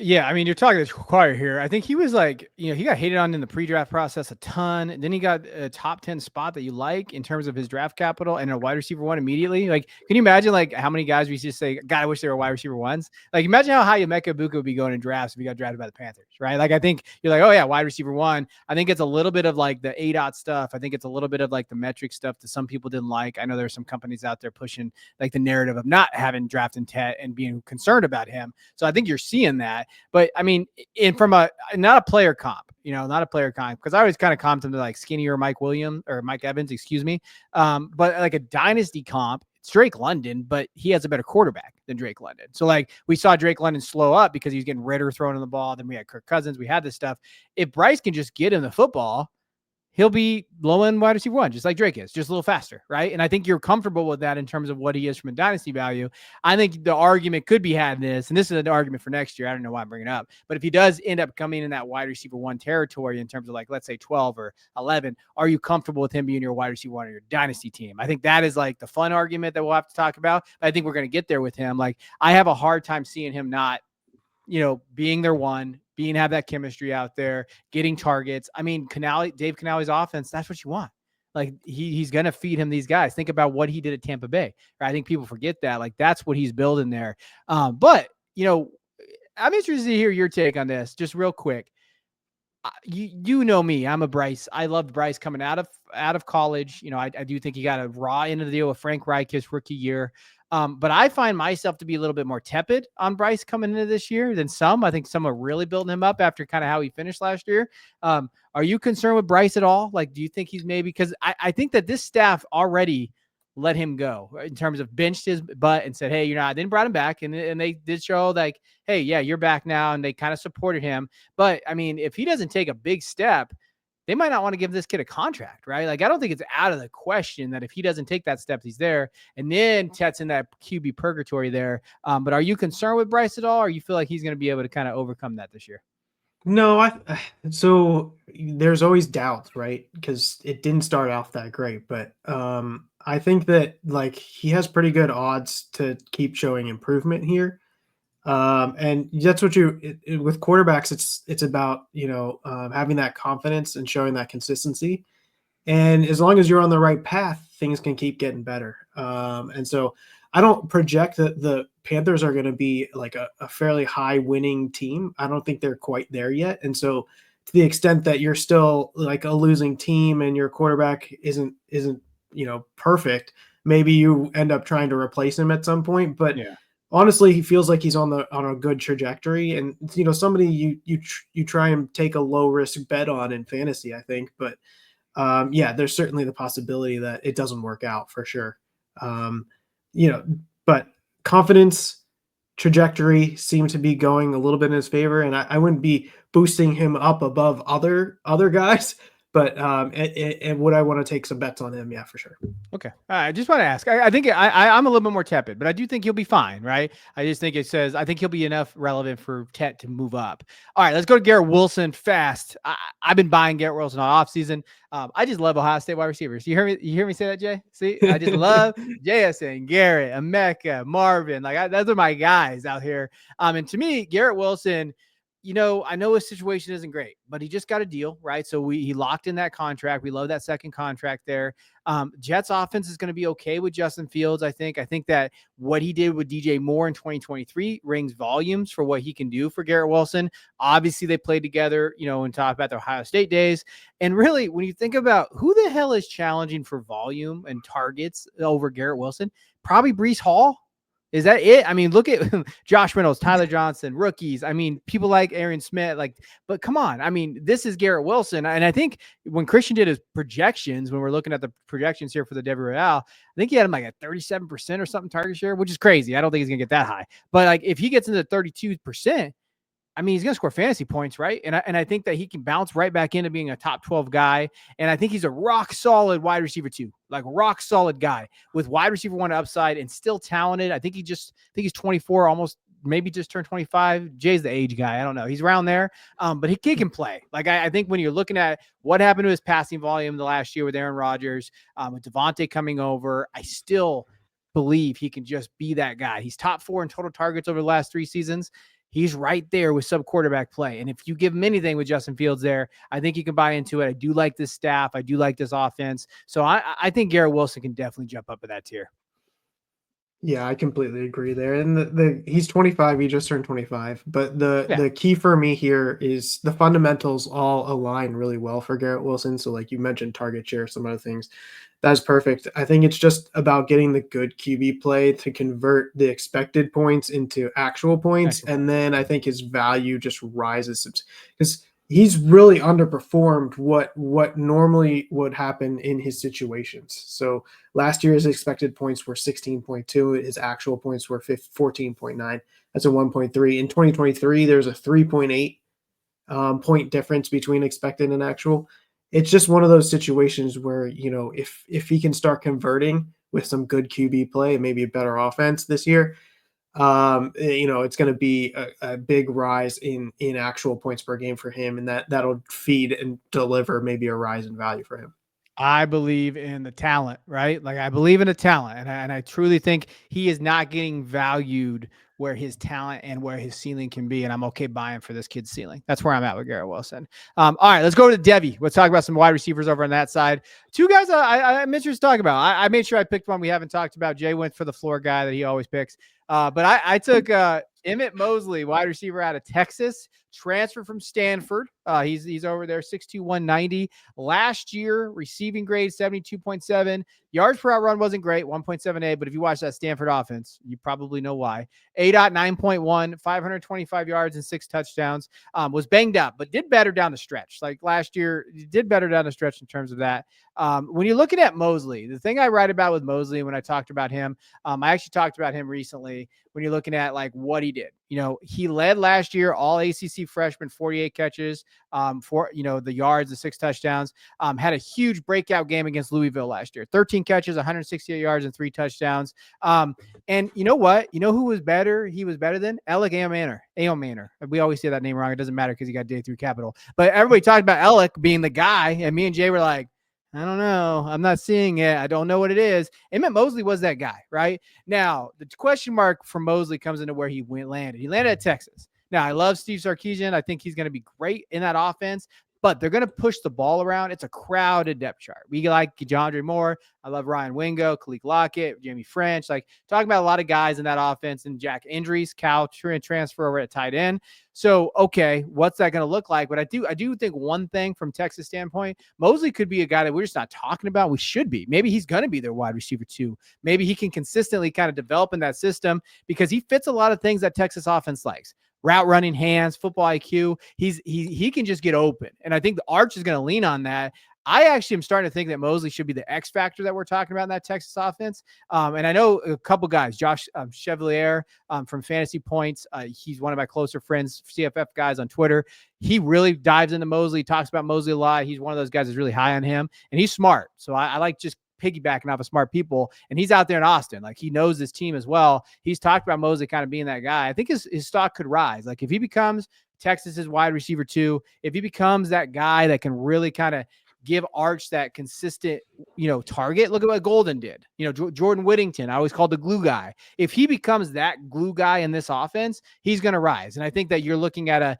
Yeah, I mean, you're talking to the choir here. I think he was like, he got hated on in the pre-draft process a ton. And then he got a top 10 spot that you like in terms of his draft capital and a wide receiver one immediately. Like, can you imagine like how many guys we just say, God, I wish they were wide receiver ones? Like, imagine how high Emeka Ibuka would be going in drafts if he got drafted by the Panthers, right? Like, I think you're like, oh yeah, wide receiver one. I think it's a little bit of like the ADOT stuff. I think it's a little bit of like the metric stuff that some people didn't like. I know there's some companies out there pushing like the narrative of not having drafted Tet and being concerned about him. So I think you're seeing that. But I mean, from not a player comp, not a player comp, because I always kind of comped him to like skinnier Mike Evans, excuse me. But like a dynasty comp, it's Drake London, but he has a better quarterback than Drake London. So like we saw Drake London slow up because he was getting Ritter thrown in the ball. Then we had Kirk Cousins. We had this stuff. If Bryce can just get him the football, he'll be low end wide receiver one, just like Drake is, just a little faster, right? And I think you're comfortable with that in terms of what he is from a dynasty value. I think the argument could be had in this, and this is an argument for next year. I don't know why I'm bringing it up, but if he does end up coming in that wide receiver one territory in terms of like, let's say 12 or 11, are you comfortable with him being your wide receiver one on your dynasty team? I think that is like the fun argument that we'll have to talk about. But I think we're going to get there with him. Like I have a hard time seeing him not, being their one, have that chemistry out there, getting targets. I mean, Dave Canale's offense, that's what you want. Like he's going to feed him these guys. Think about what he did at Tampa Bay. Right? I think people forget that. Like that's what he's building there. But I'm interested to hear your take on this just real quick. You know me, I'm a Bryce. I loved Bryce coming out of college. I do think he got a raw end of the deal with Frank Reich his rookie year. But I find myself to be a little bit more tepid on Bryce coming into this year than some. I think some are really building him up after kind of how he finished last year. Are you concerned with Bryce at all? Like, do you think he's maybe, because I think that this staff already let him go in terms of benched his butt and said, hey, you're not, then brought him back. And they did show like, hey, yeah, you're back now. And they kind of supported him. But I mean, if he doesn't take a big step, they might not want to give this kid a contract, right? Like, I don't think it's out of the question that if he doesn't take that step, he's there. And then Tet's in that QB purgatory there. But are you concerned with Bryce at all? Or you feel like he's going to be able to kind of overcome that this year? No, so there's always doubts, right? Because it didn't start off that great, but I think that like he has pretty good odds to keep showing improvement here. And that's what with quarterbacks, it's about, having that confidence and showing that consistency. And as long as you're on the right path, things can keep getting better. And so I don't project that the Panthers are going to be like a fairly high winning team. I don't think they're quite there yet. And so to the extent that you're still like a losing team and your quarterback isn't, perfect, maybe you end up trying to replace him at some point. But Yeah. honestly, he feels like he's on a good trajectory, and somebody you try and take a low risk bet on in fantasy, I think. But yeah, there's certainly the possibility that it doesn't work out for sure. But confidence, trajectory seem to be going a little bit in his favor, and I wouldn't be boosting him up above other guys. But and would I want to take some bets on him? Yeah, for sure. Okay. I just want to ask. I think I'm a little bit more tepid, but I do think he'll be fine, right? I just think I think he'll be enough relevant for Tet to move up. All right, let's go to Garrett Wilson fast. I've been buying Garrett Wilson all offseason. I just love Ohio State wide receivers. You hear me say that, Jay? See, I just love JSN, Garrett, Emeka, Marvin. Like those are my guys out here. And to me, Garrett Wilson, I know his situation isn't great, but he just got a deal, right? So he locked in that contract. We love that second contract there. Jets offense is going to be okay with Justin Fields. I think that what he did with DJ Moore in 2023 rings volumes for what he can do for Garrett Wilson. Obviously they played together, and talk about the Ohio State days. And really, when you think about who the hell is challenging for volume and targets over Garrett Wilson, probably Breece Hall. Is that it? I mean, look at Josh Reynolds, Tyler Johnson, rookies. I mean, people like Aaron Smith, but come on. I mean, this is Garrett Wilson. And I think when Christian did his projections, when we're looking at the projections here for the Devy WR, I think he had him like at 37% or something target share, which is crazy. I don't think he's going to get that high. But like if he gets into 32%, I mean, he's going to score fantasy points, right? And I think that he can bounce right back into being a top 12 guy. And I think he's a rock solid wide receiver too, like rock solid guy with wide receiver one upside and still talented. I think he's 24, almost maybe just turned 25. Jay's the age guy. I don't know. He's around there, but he can play. Like I think when you're looking at what happened to his passing volume the last year with Aaron Rodgers, with Devontae coming over, I still believe he can just be that guy. He's top 4 in total targets over the last 3 seasons. he's right there with sub quarterback play. And if you give him anything with Justin Fields there, I think you can buy into it. I do like this staff. I do like this offense. So I think Garrett Wilson can definitely jump up in that tier. Yeah, I completely agree there. And he's 25, he just turned 25. But Yeah. the key for me here is the fundamentals all align really well for Garrett Wilson. So like you mentioned, target share, some other things. That's perfect. I think it's just about getting the good QB play to convert the expected points into actual points. And then I think his value just rises because he's really underperformed what normally would happen in his situations. So last year, his expected points were 16.2. His actual points were 14.9. That's a 1.3. In 2023, there's a 3.8 point difference between expected and actual. It's just one of those situations where, if he can start converting with some good QB play, maybe a better offense this year, it's going to be a big rise in actual points per game for him. And that'll feed and deliver maybe a rise in value for him. I believe in the talent, right? Like I believe in the talent, and I truly think he is not getting valued where his talent and where his ceiling can be. And I'm okay buying for this kid's ceiling. That's where I'm at with Garrett Wilson. All right, let's go to Devy. Let's talk about some wide receivers over on that side. Two guys I'm interested to talk about. I made sure I picked one we haven't talked about. Jay went for the floor guy that he always picks. But I took Emmett Mosley, wide receiver out of Texas, transfer from Stanford. He's over there, 6'2", 190. Last year, receiving grade 72.7. Yards per out run wasn't great, 1.78. But if you watch that Stanford offense, you probably know why. ADOT 9.1, 525 yards and 6 touchdowns. Was banged up, but did better down the stretch. Like last year, he did better down the stretch in terms of that. When you're looking at Mosley, the thing I write about with Mosley when I talked about him, I actually talked about him recently when you're looking at like what he did. He led last year, all ACC freshman, 48 catches, for the yards, the 6 touchdowns. Had a huge breakout game against Louisville last year, 13 catches, 168 yards and 3 touchdowns. And you know what? You know who was better? He was better than Alec Manor. We always say that name wrong. It doesn't matter because he got day 3 capital. But everybody talked about Alec being the guy, and me and Jay were like, I don't know. I'm not seeing it. I don't know what it is. Emmett Mosley was that guy, right? Now, the question mark for Mosley comes into where he landed. He landed at Texas. Now, I love Steve Sarkisian. I think he's going to be great in that offense, but they're going to push the ball around. It's a crowded depth chart. We like DeAndre Moore. I love Ryan Wingo, Khalil Lockett, Jamie French. Like talking about a lot of guys in that offense and Jack injuries, Cal transfer over at tight end. So, okay, what's that going to look like? But I do think one thing from Texas standpoint, Mosley could be a guy that we're just not talking about. We should be. Maybe he's going to be their wide receiver too. Maybe he can consistently kind of develop in that system because he fits a lot of things that Texas offense likes. Route running, hands, football IQ. He can just get open. And I think the Arch is going to lean on that. I actually am starting to think that Mosley should be the X factor that we're talking about in that Texas offense. And I know a couple guys, Josh Chevalier from Fantasy Points. He's one of my closer friends, CFF guys on Twitter. He really dives into Mosley, talks about Mosley a lot. He's one of those guys that's really high on him, and he's smart. So I like just piggybacking off of smart people, and he's out there in Austin. Like he knows this team as well. He's talked about Mosley kind of being that guy. I think his stock could rise. Like if he becomes Texas's wide receiver 2, if he becomes that guy that can really kind of give Arch that consistent, target. Look at what Golden did. Jordan Whittington, I always called the glue guy. If he becomes that glue guy in this offense, he's going to rise. And I think that you're looking at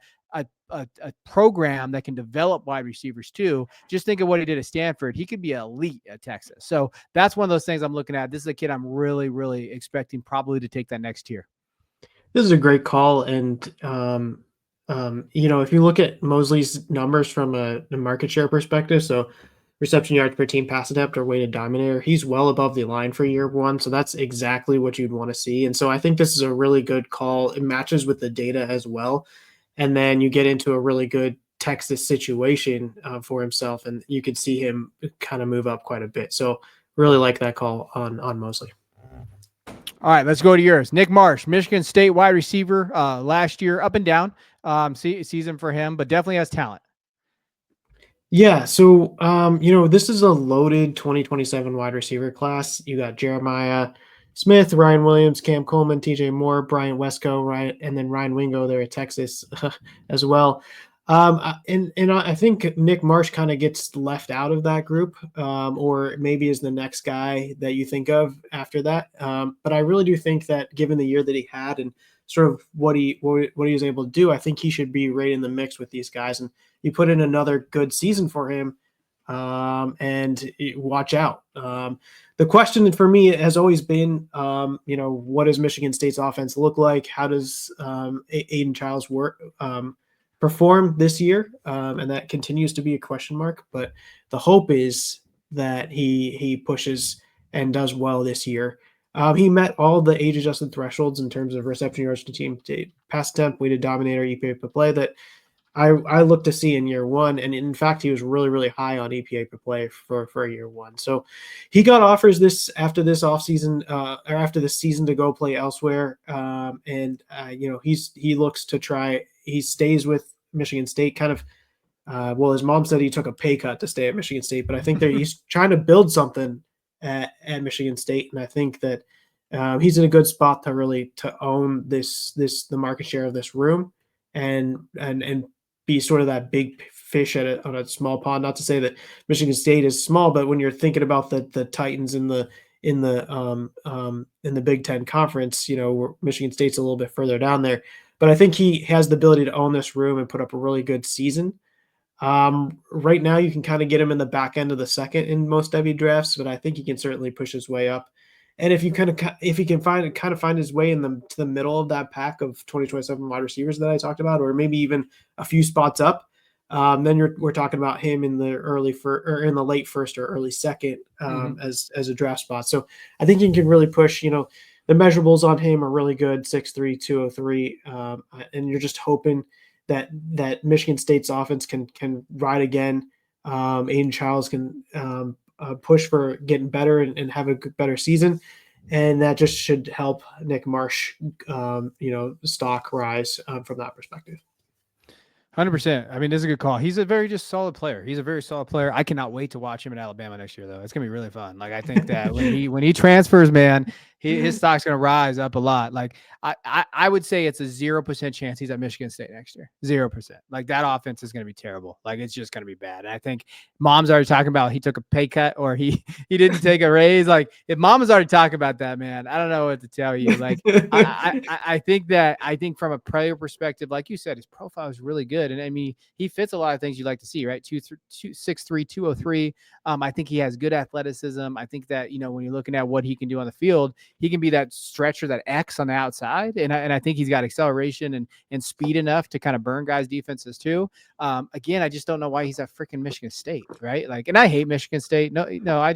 a program that can develop wide receivers too. Just think of what he did at Stanford. He could be elite at Texas. So that's one of those things I'm looking at. This is a kid I'm really, really expecting probably to take that next tier. This is a great call. And, if you look at Mosley's numbers from a market share perspective, so reception yards per team, pass attempt, or weighted dominator, he's well above the line for year 1. So that's exactly what you'd want to see. And so I think this is a really good call. It matches with the data as well. And then you get into a really good Texas situation for himself, and you could see him kind of move up quite a bit. So really like that call on Mosley. All right, let's go to yours. Nick Marsh, Michigan State wide receiver, last year, up and down season for him, but definitely has talent. Yeah, so, this is a loaded 2027 wide receiver class. You got Jeremiah Smith, Ryan Williams, Cam Coleman, TJ Moore, Bryant Wesco, and then Ryan Wingo there at Texas as well. And I think Nick Marsh kind of gets left out of that group, or maybe is the next guy that you think of after that. But I really do think that given the year that he had and sort of what he was able to do, I think he should be right in the mix with these guys. And you put in another good season for him, and watch out. The question for me has always been, what does Michigan State's offense look like? How does Aiden Childs work? Perform this year, and that continues to be a question mark. But the hope is that he pushes and does well this year. He met all the age-adjusted thresholds in terms of reception yards to team, pass attempt, weighted dominator, EPA per play that I look to see in year one. And in fact, he was really, really high on EPA per play for year one. So he got offers after this offseason, or after this season, to go play elsewhere. He looks to try. He stays with Michigan State kind of. His mom said he took a pay cut to stay at Michigan State, but I think that he's trying to build something at Michigan State. And I think that he's in a good spot to own the market share of this room and be sort of that big fish on a small pond. Not to say that Michigan State is small, but when you're thinking about the Titans in the Big Ten Conference, where Michigan State's a little bit further down there. But I think he has the ability to own this room and put up a really good season. Right now, you can kind of get him in the back end of the second in most Devy drafts, but I think he can certainly push his way up. And if he can find his way to the middle of that pack of 2027 wide receivers that I talked about, or maybe even a few spots up, then we're talking about him in the late first or early second as a draft spot. So I think he can really push. The measurables on him are really good, 6'3", 203, and you're just hoping that Michigan State's offense can ride again. Aiden Childs can push for getting better and have a better season, and that just should help Nick Marsh, stock rise from that perspective. 100%. I mean, this is a good call. He's a very solid player. He's a very solid player. I cannot wait to watch him in Alabama next year, though. It's gonna be really fun. Like, I think that when he transfers, man, his stock's gonna rise up a lot. Like, I would say it's a 0% chance he's at Michigan State next year. 0%. Like, that offense is gonna be terrible. Like, it's just gonna be bad. And I think Mom's already talking about he took a pay cut or he didn't take a raise. Like, if Mom is already talking about that, man, I don't know what to tell you. Like, I think from a player perspective, like you said, his profile is really good. And I mean, he fits a lot of things you like to see, right? 6'3", 203. I think he has good athleticism. I think that, when you're looking at what he can do on the field, he can be that stretcher, that X on the outside. And I think he's got acceleration and speed enough to kind of burn guys' defenses too. Again, I just don't know why he's at freaking Michigan State, right? Like, and I hate Michigan State. No, I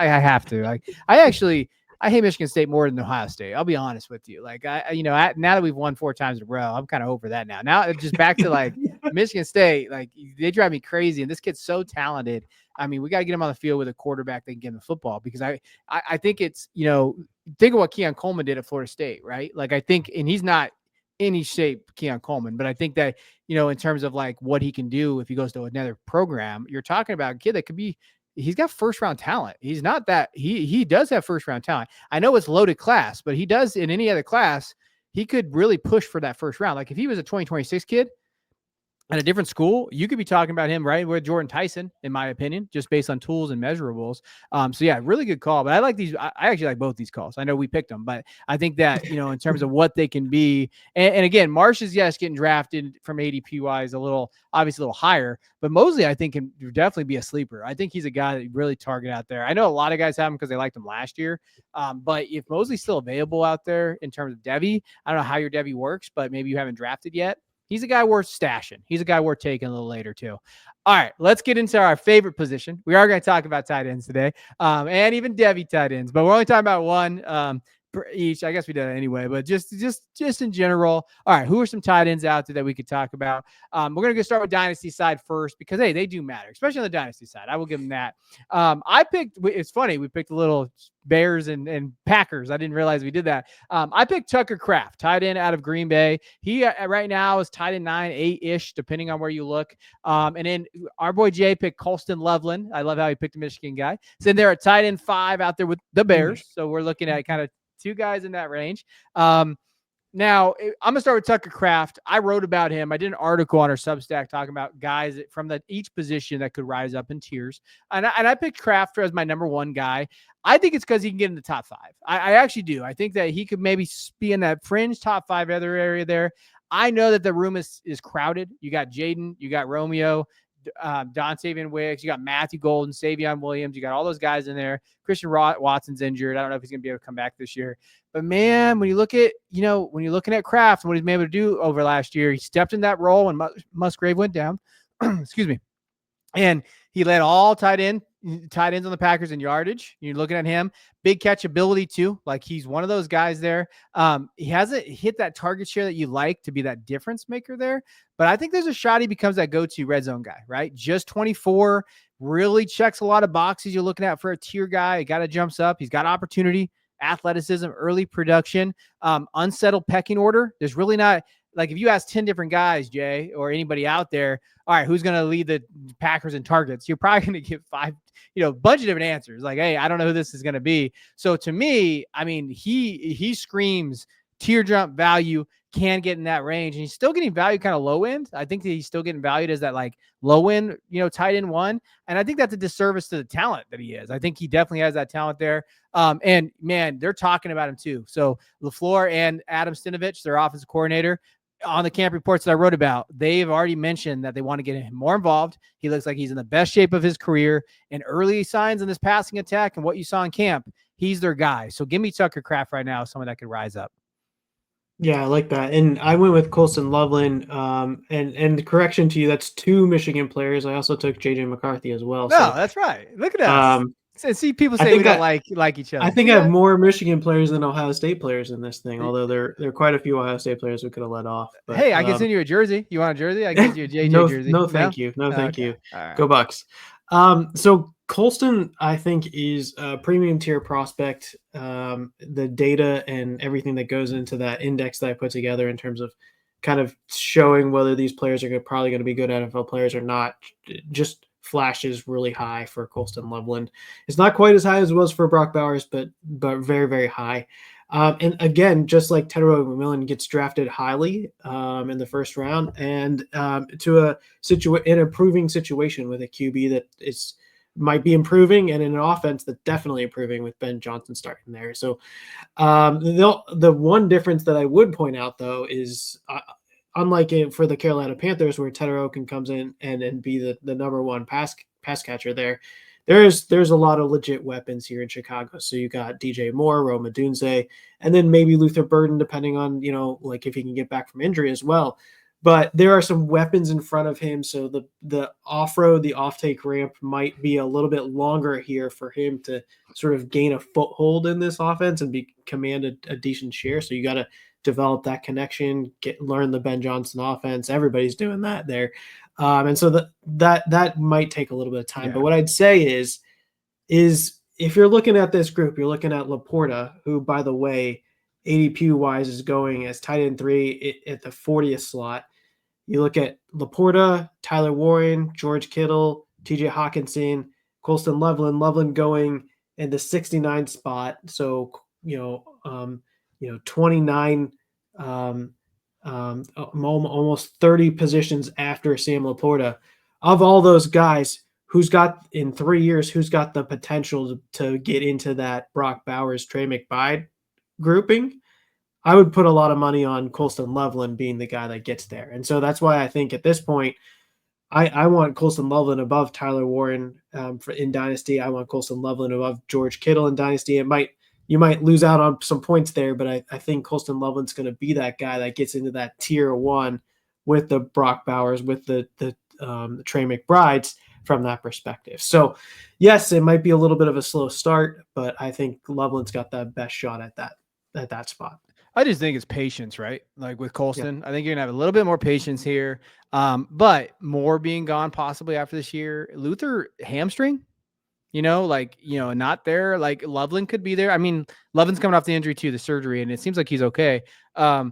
have to. Like, I hate Michigan State more than Ohio State. I'll be honest with you. Like, now that we've won 4 times in a row, I'm kind of over that now. Now it's just back to like Michigan State. Like, they drive me crazy. And this kid's so talented. I mean, we got to get him on the field with a quarterback that can get him the football, because I think it's, think of what Keon Coleman did at Florida State, right? Like, I think, and he's not any shape Keon Coleman, but I think that, in terms of like what he can do if he goes to another program, you're talking about a kid that could be, he's got first round talent. He's not that he does have first round talent. I know it's loaded class, but he does in any other class, he could really push for that first round. Like, if he was a 2026 kid at a different school, you could be talking about him right with Jordan Tyson, in my opinion, just based on tools and measurables. So yeah, really good call. But I like these. I actually like both these calls. I know we picked them, but I think that, in terms of what they can be, and again, Marsh is getting drafted from ADP wise obviously a little higher, but Mosley I think can definitely be a sleeper. I think he's a guy that you really target out there. I know a lot of guys have him because they liked him last year, but if Mosley's still available out there in terms of Devy, I don't know how your Devy works, but maybe you haven't drafted yet. He's a guy worth stashing. He's a guy worth taking a little later too. All right, let's get into our favorite position. We are going to talk about tight ends today, and even Devy tight ends, but we're only talking about one per each. I guess we did it anyway, but just in general. All right, who are some tight ends out there that we could talk about? We're going to start with Dynasty side first, because hey, they do matter, especially on the Dynasty side. I will give them that. It's funny, we picked a little Bears and Packers. I didn't realize we did that. I picked Tucker Kraft, tight end out of Green Bay. He right now is tight end 9, 8-ish, depending on where you look. And then our boy Jay picked Colston Loveland. I love how he picked a Michigan guy. So then they're at tight end 5 out there with the Bears. So we're looking at kind of 2 guys in that range. Now, I'm going to start with Tucker Kraft. I wrote about him. I did an article on our Substack talking about guys from each position that could rise up in tiers. And I picked Kraft as my number one guy. I think it's because he can get in the top 5. I actually do. I think that he could maybe be in that fringe top 5 other area there. I know that the room is crowded. You got Jaden, you got Romeo, Dontavian Wicks, you got Matthew Golden, Savion Williams, you got all those guys in there. Christian Watson's injured. I don't know if he's going to be able to come back this year. But man, when you look at, when you're looking at Kraft and what he's been able to do over last year, he stepped in that role when Musgrave went down. Excuse me. And he led all tight ends on the Packers in yardage. You're looking at him, big catchability too. Like he's one of those guys there. He hasn't hit that target share that you like to be that difference maker there, but I think there's a shot he becomes that go-to red zone guy, right? Just 24, really checks a lot of boxes you're looking at for a tier guy. He got to jumps up. He's got opportunity, athleticism, early production, unsettled pecking order. There's really not, like if you ask 10 different guys, Jay, or anybody out there, all right, who's going to lead the Packers in targets? You're probably going to get 5, a bunch of different answers. Like, hey, I don't know who this is going to be. So to me, I mean, he screams tier jump value, can get in that range, and he's still getting value kind of low end. I think that he's still getting valued as that like low end, tight end 1. And I think that's a disservice to the talent that he is. I think he definitely has that talent there. And man, they're talking about him too. So LaFleur and Adam Stinovich, their offensive coordinator, on the camp reports that I wrote about, they've already mentioned that they want to get him more involved. He looks like he's in the best shape of his career, and early signs in this passing attack and what you saw in camp, he's their guy. So give me Tucker Kraft right now, someone that could rise up. Yeah, I like that. And I went with Colston Loveland. And the correction to you, that's 2 Michigan players. I also took JJ McCarthy as well. No, that's right. Look at us. See, people say we don't like each other. I think I have more Michigan players than Ohio State players in this thing, although there are quite a few Ohio State players we could have let off. But, hey, I can send you a jersey. You want a jersey? I can send you a JJ jersey. No, thank you. No, thank you. Right. Go Bucks. So Colston, I think, is a premium tier prospect. The data and everything that goes into that index that I put together in terms of kind of showing whether these players are probably going to be good NFL players or not, just flashes really high for Colston Loveland. It's not quite as high as it was for Brock Bowers, but very, very high. And again, just like Tedero McMillan gets drafted highly in the first round, and to an improving situation with a QB that might be improving, and in an offense that's definitely improving with Ben Johnson starting there. So the one difference that I would point out, though, is unlike for the Carolina Panthers, where Tedero can comes in and be the number one pass catcher there, there's a lot of legit weapons here in Chicago. So you got DJ Moore, Rome Odunze, and then maybe Luther Burden, depending on, like if he can get back from injury as well. But there are some weapons in front of him. So the off-road, the off-take ramp might be a little bit longer here for him to sort of gain a foothold in this offense and command a decent share. So you got to develop that connection, learn the Ben Johnson offense. Everybody's doing that there. And so that might take a little bit of time. Yeah. But what I'd say is if you're looking at this group, you're looking at Laporta, who, by the way, ADP-wise is going as tight end 3 at the 40th slot. You look at Laporta, Tyler Warren, George Kittle, TJ Hawkinson, Colston Loveland going in the 69 spot. So, 29, almost 30 positions after Sam Laporta. Of all those guys, who's got the potential to get into that Brock Bowers, Trey McBride grouping? I would put a lot of money on Colston Loveland being the guy that gets there. And so that's why I think at this point, I want Colston Loveland above Tyler Warren in Dynasty. I want Colston Loveland above George Kittle in Dynasty. You might lose out on some points there, but I think Colston Loveland's going to be that guy that gets into that tier 1 with the Brock Bowers, with the Trey McBrides from that perspective. So yes, it might be a little bit of a slow start, but I think Loveland's got the best shot at that spot. I just think it's patience, right? Like with Colston, yeah. I think you're gonna have a little bit more patience here. But more being gone possibly after this year. Luther hamstring, not there. Like Loveland could be there. I mean, Loveland's coming off the injury too, the surgery, and it seems like he's okay. But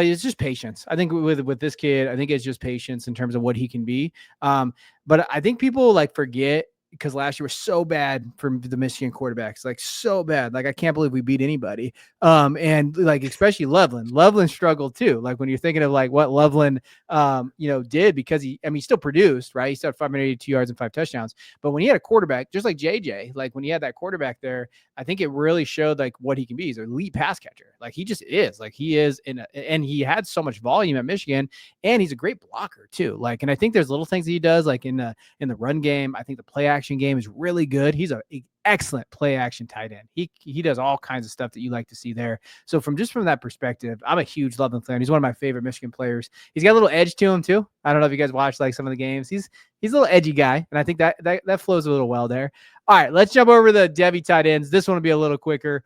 it's just patience. I think with this kid, I think it's just patience in terms of what he can be. But I think people forget because last year was so bad for the Michigan quarterbacks, like so bad. Like I can't believe we beat anybody. And like especially Loveland. Loveland struggled too. Like when you're thinking of like what Loveland, did because he still produced, right? He still had 582 yards and 5 touchdowns. But when he had a quarterback, just like JJ, like when he had that quarterback there, I think it really showed like what he can be. He's an elite pass catcher. Like he just is. Like he is and he had so much volume at Michigan, and he's a great blocker too. Like, and I think there's little things that he does, like in the run game. I think the play action game is really good. He's an excellent play action tight end. He does all kinds of stuff that you like to see there. So from that perspective, I'm a huge Loveland fan. He's one of my favorite Michigan players. He's got a little edge to him too. I don't know if you guys watch like some of the games. He's a little edgy guy, and I think that flows a little well there. All right, let's jump over to the Devy tight ends. This one will be a little quicker.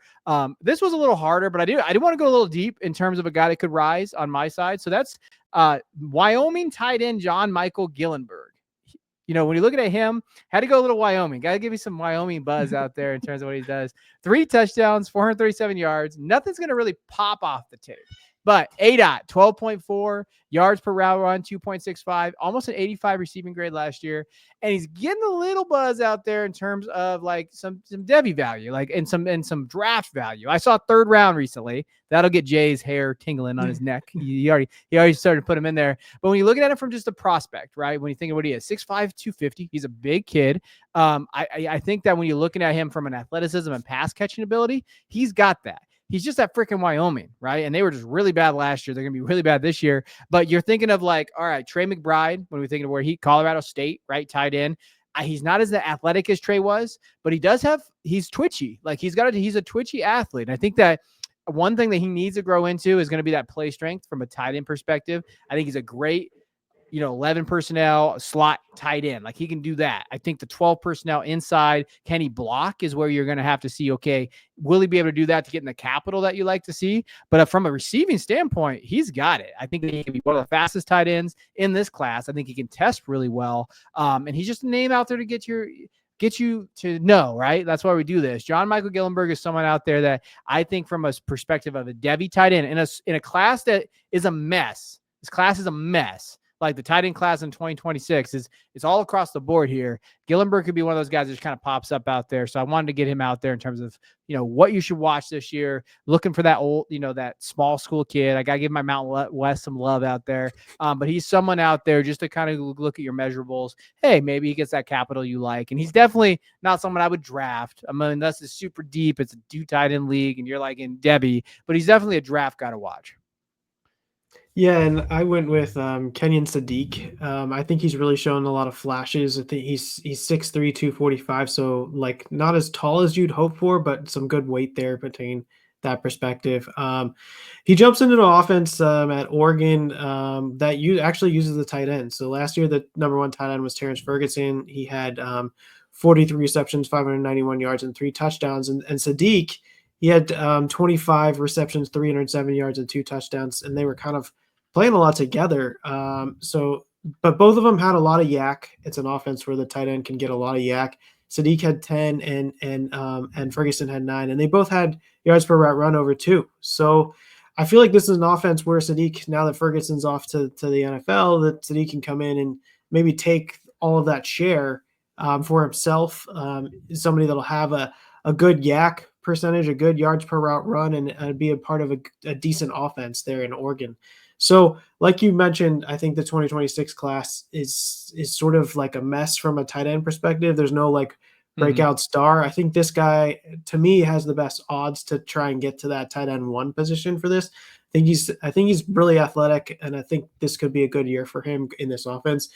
This was a little harder, but I do want to go a little deep in terms of a guy that could rise on my side. So that's Wyoming tight end John Michael Gillenberg. When you're looking at him, had to go a little Wyoming. Got to give me some Wyoming buzz out there in terms of what he does. 3 touchdowns, 437 yards. Nothing's going to really pop off the tape. But ADOT, 12.4 yards per route run, 2.65, almost an 85 receiving grade last year. And he's getting a little buzz out there in terms of like some Devy value, like and some draft value. I saw 3rd round recently. That'll get Jay's hair tingling on his neck. He already started to put him in there. But when you're looking at him from just a prospect, right? When you think of what he is, 6'5", 250, he's a big kid. I think that when you're looking at him from an athleticism and pass catching ability, he's got that. He's just at freaking Wyoming, right? And they were just really bad last year. They're going to be really bad this year. But you're thinking of like, all right, Trey McBride, when we're thinking of where Colorado State, right? Tight end. He's not as athletic as Trey was, but he's twitchy. Like he's a twitchy athlete. And I think that one thing that he needs to grow into is going to be that play strength from a tight end perspective. I think he's a great 11 personnel slot tight end. Like he can do that. I think the 12 personnel inside, can he block is where you're going to have to see, okay, will he be able to do that to get in the capital that you like to see? But from a receiving standpoint, he's got it. I think that he can be one of the fastest tight ends in this class. I think he can test really well. And he's just a name out there to get you to know, right? That's why we do this. John Michael Gillenberg is someone out there that I think from a perspective of a Devy tight end in a class that is a mess. This class is a mess. Like the tight end class in 2026 it's all across the board here. Gillenberg could be one of those guys that just kind of pops up out there. So I wanted to get him out there in terms of, what you should watch this year, looking for that old, that small school kid. I got to give my Mountain West some love out there. But he's someone out there just to kind of look at your measurables. Hey, maybe he gets that capital you like. And he's definitely not someone I would draft. I mean, that's super deep. It's a 2 tight end league and you're like in Devy, but he's definitely a draft guy to watch. Yeah, and I went with Kenyon Sadiq. I think he's really shown a lot of flashes. I think he's 6'3", 245, so like not as tall as you'd hope for, but some good weight there between that perspective. He jumps into the offense at Oregon that actually uses the tight end. So last year, the number 1 tight end was Terrence Ferguson. He had 43 receptions, 591 yards, and 3 touchdowns. And Sadiq, he had 25 receptions, 307 yards, and 2 touchdowns, and they were kind of playing a lot together. But both of them had a lot of yak. It's an offense where the tight end can get a lot of yak. Sadiq had 10 and Ferguson had 9, and they both had yards per route run over 2. So I feel like this is an offense where Sadiq, now that Ferguson's off to the NFL, that Sadiq can come in and maybe take all of that share for himself. Somebody that'll have a good yak percentage, a good yards per route run, and be a part of a decent offense there in Oregon. So like you mentioned, I think the 2026 class is sort of like a mess from a tight end perspective. There's no like breakout star. I think this guy, to me, has the best odds to try and get to that tight end 1 position for this. I think he's really athletic, and I think this could be a good year for him in this offense.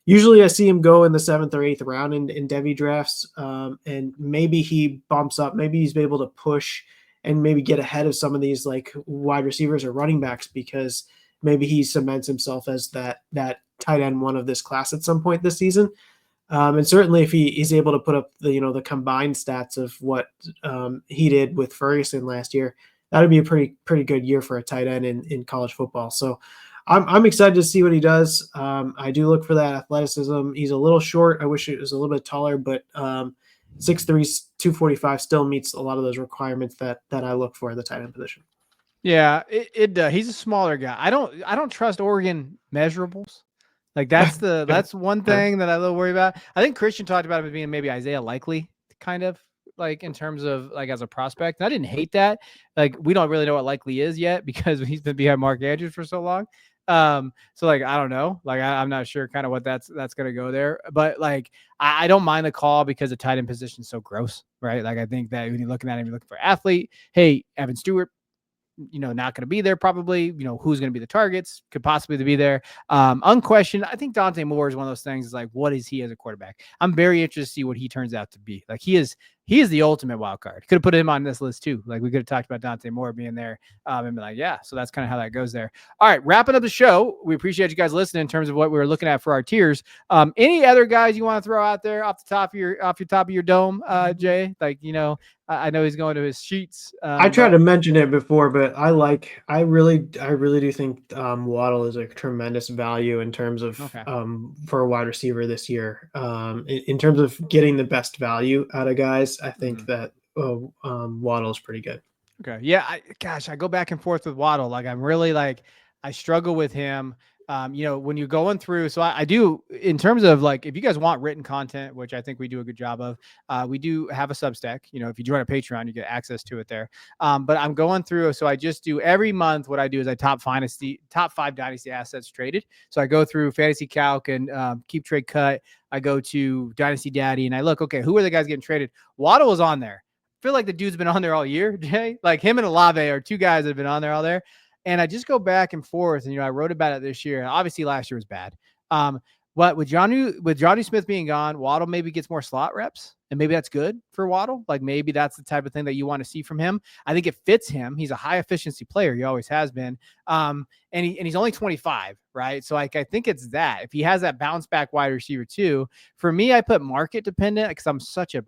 Usually I see him go in the 7th or 8th round in Devy drafts, and maybe he bumps up. Maybe he's able to push and maybe get ahead of some of these like wide receivers or running backs, because maybe he cements himself as that tight end 1 of this class at some point this season. And certainly if he is able to put up the combined stats of what he did with Ferguson last year, that would be a pretty good year for a tight end in college football. So I'm excited to see what he does. I do look for that athleticism. He's a little short. I wish it was a little bit taller, but 6'3", 245 still meets a lot of those requirements that I look for in the tight end position. Yeah, he's a smaller guy. I don't trust Oregon measurables. Like that's one thing that I a little worry about. I think Christian talked about it being maybe Isaiah Likely, kind of like in terms of like as a prospect. And I didn't hate that. Like we don't really know what Likely is yet because he's been behind Mark Andrews for so long. So like I don't know. Like I'm not sure kind of what that's gonna go there. But like I don't mind the call because the tight end position is so gross, right? Like I think that when you're looking at him, you're looking for athlete. Hey, Evan Stewart, not going to be there probably, who's going to be the targets could possibly be there. Unquestioned. I think Dante Moore is one of those things is like, what is he as a quarterback? I'm very interested to see what he turns out to be. Like he is the ultimate wild card. Could have put him on this list too. Like we could have talked about Dante Moore being there and be like, yeah, so that's kind of how that goes there. All right. Wrapping up the show. We appreciate you guys listening in terms of what we were looking at for our tiers. Any other guys you want to throw out there off your top of your dome, Jay? Like, I know he's going to his sheets. I tried to mention it before, but I really do think Waddle is a tremendous value in terms of for a wide receiver this year. In terms of getting the best value out of guys, I think that Waddle is pretty good. Okay. Yeah. I go back and forth with Waddle. Like I'm really like I struggle with him. When you're going through, so I do in terms of like, if you guys want written content, which I think we do a good job of, we do have a Substack, if you join a Patreon, you get access to it there. But I'm going through, so I just do every month. What I do is I top 5 dynasty assets traded. So I go through Fantasy Calc and Keep Trade Cut. I go to Dynasty Daddy and I look, okay, who are the guys getting traded? Waddle is on there. I feel like the dude's been on there all year, Jay. Like him and Olave are two guys that have been on there all there. And I just go back and forth, and I wrote about it this year. Obviously, last year was bad. But with Johnny Smith being gone, Waddle maybe gets more slot reps, and maybe that's good for Waddle. Like maybe that's the type of thing that you want to see from him. I think it fits him. He's a high efficiency player. He always has been. And he's only 25, right? So like I think it's that if he has that bounce back wide receiver too. For me, I put market dependent because I'm such a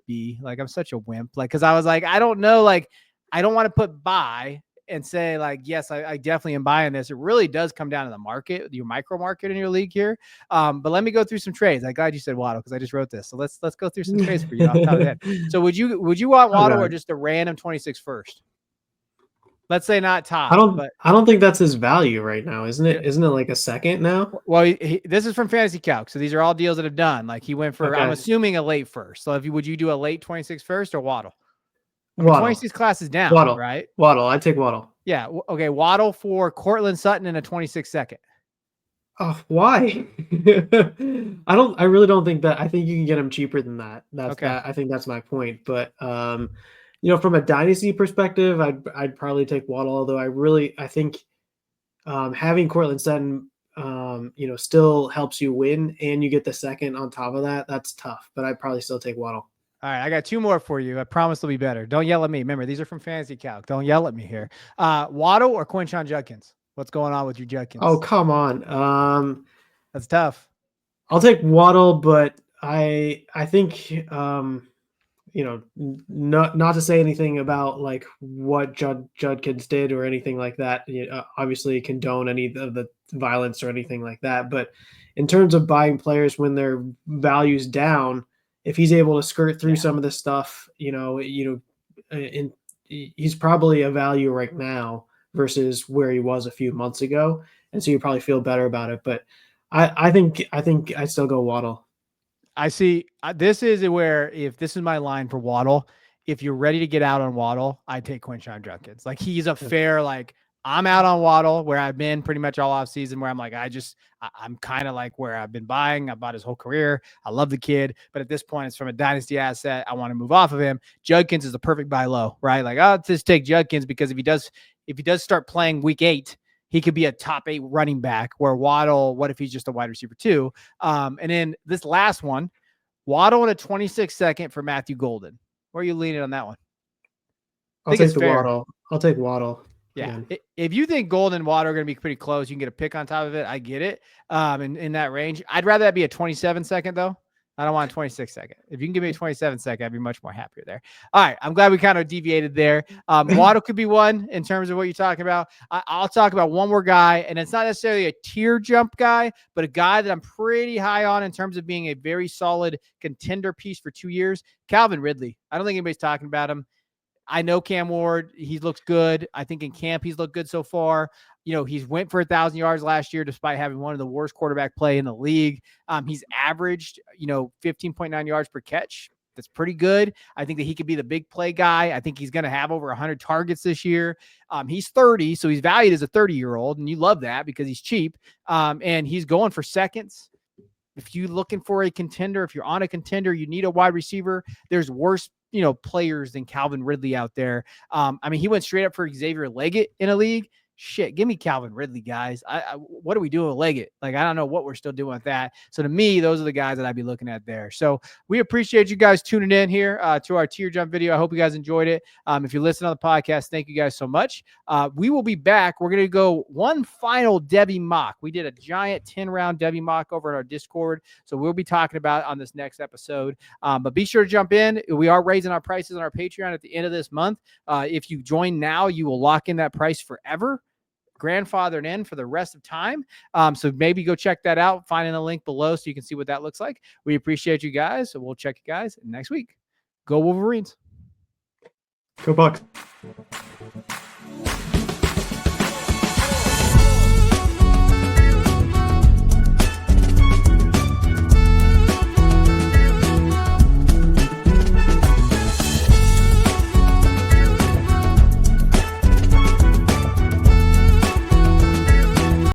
B. Like I'm such a wimp. Like because I was like I don't know. Like I don't want to put buy and say like, yes, I definitely am buying this. It really does come down to the market, your micro market in your league here. But let me go through some trades. I'm glad you said Waddle because I just wrote this. So let's go through some trades for you off the top of that. So would you want Waddle or just a random 26 first? Let's say not top. I don't think that's his value right now, isn't it? Isn't it like a second now? Well, this is from Fantasy Calc, so these are all deals that have done. Like he went for, I'm assuming a late first. So would you do a late 26 first or Waddle? I mean, 26 classes down, right? Waddle. I'd take Waddle. Yeah. Okay. Waddle for Cortland Sutton in a 26 second. Oh, why? I really don't think that. I think you can get him cheaper than that. I think that's my point. But from a dynasty perspective, I'd probably take Waddle. Although I think having Cortland Sutton, still helps you win, and you get the second on top of that. That's tough. But I'd probably still take Waddle. All right, I got two more for you. I promise they'll be better. Don't yell at me. Remember, these are from Fantasy Calc. Don't yell at me here. Waddle or Quinshon Judkins? What's going on with your Judkins? Oh, come on. That's tough. I'll take Waddle, but I think not to say anything about like what Judkins did or anything like that. Obviously condone any of the violence or anything like that. But in terms of buying players when their value's down, if he's able to skirt through some of this stuff, and he's probably a value right now versus where he was a few months ago. And so you probably feel better about it. But I think I still go Waddle. I see. This is where, if this is my line for Waddle, if you're ready to get out on Waddle, I take Quinshon Judkins. Like he's a fair, like I'm out on Waddle where I've been pretty much all off season where I'm like, I'm kind of like where I've been buying. I bought his whole career. I love the kid, but at this point it's from a dynasty asset. I want to move off of him. Judkins is the perfect buy low, right? Like I'll just take Judkins because if he does start playing week 8, he could be a top 8 running back where Waddle, what if he's just a wide receiver too? And then this last one, Waddle in a 26 second for Matthew Golden. Where are you leaning on that one? I'll take Waddle. I'll take Waddle. Yeah. If you think Golden and Waddle are going to be pretty close, you can get a pick on top of it. I get it. In that range, I'd rather that be a 27 second though. I don't want a 26 second. If you can give me a 27 second, I'd be much more happier there. All right. I'm glad we kind of deviated there. Waddle could be one in terms of what you're talking about. I'll talk about one more guy, and it's not necessarily a tier jump guy, but a guy that I'm pretty high on in terms of being a very solid contender piece for 2 years. Calvin Ridley. I don't think anybody's talking about him. I know Cam Ward, he looks good. I think in camp, he's looked good so far. He's went for 1,000 yards last year, despite having one of the worst quarterback play in the league. He's averaged, 15.9 yards per catch. That's pretty good. I think that he could be the big play guy. I think he's going to have over 100 targets this year. He's 30, so he's valued as a 30-year-old, and you love that because he's cheap. And he's going for seconds. If you're looking for a contender, if you're on a contender, you need a wide receiver. There's worse, players than Calvin Ridley out there. He went straight up for Xavier Leggett in a league. Shit, give me Calvin Ridley, guys. What are we doing with Leggett? I don't know what we're still doing with that. So to me, those are the guys that I'd be looking at there. So we appreciate you guys tuning in here to our tier jump video. I hope you guys enjoyed it. If you listen on the podcast, thank you guys so much. We will be back. We're going to go one final Devy mock. We did a giant 10-round Devy mock over in our Discord. So we'll be talking about it on this next episode. But be sure to jump in. We are raising our prices on our Patreon at the end of this month. If you join now, you will lock in that price forever. Grandfathered in for the rest of time. So maybe go check that out. Finding the link below so you can see what that looks like. We appreciate you guys. So we'll check you guys next week. Go Wolverines. Go Bucks.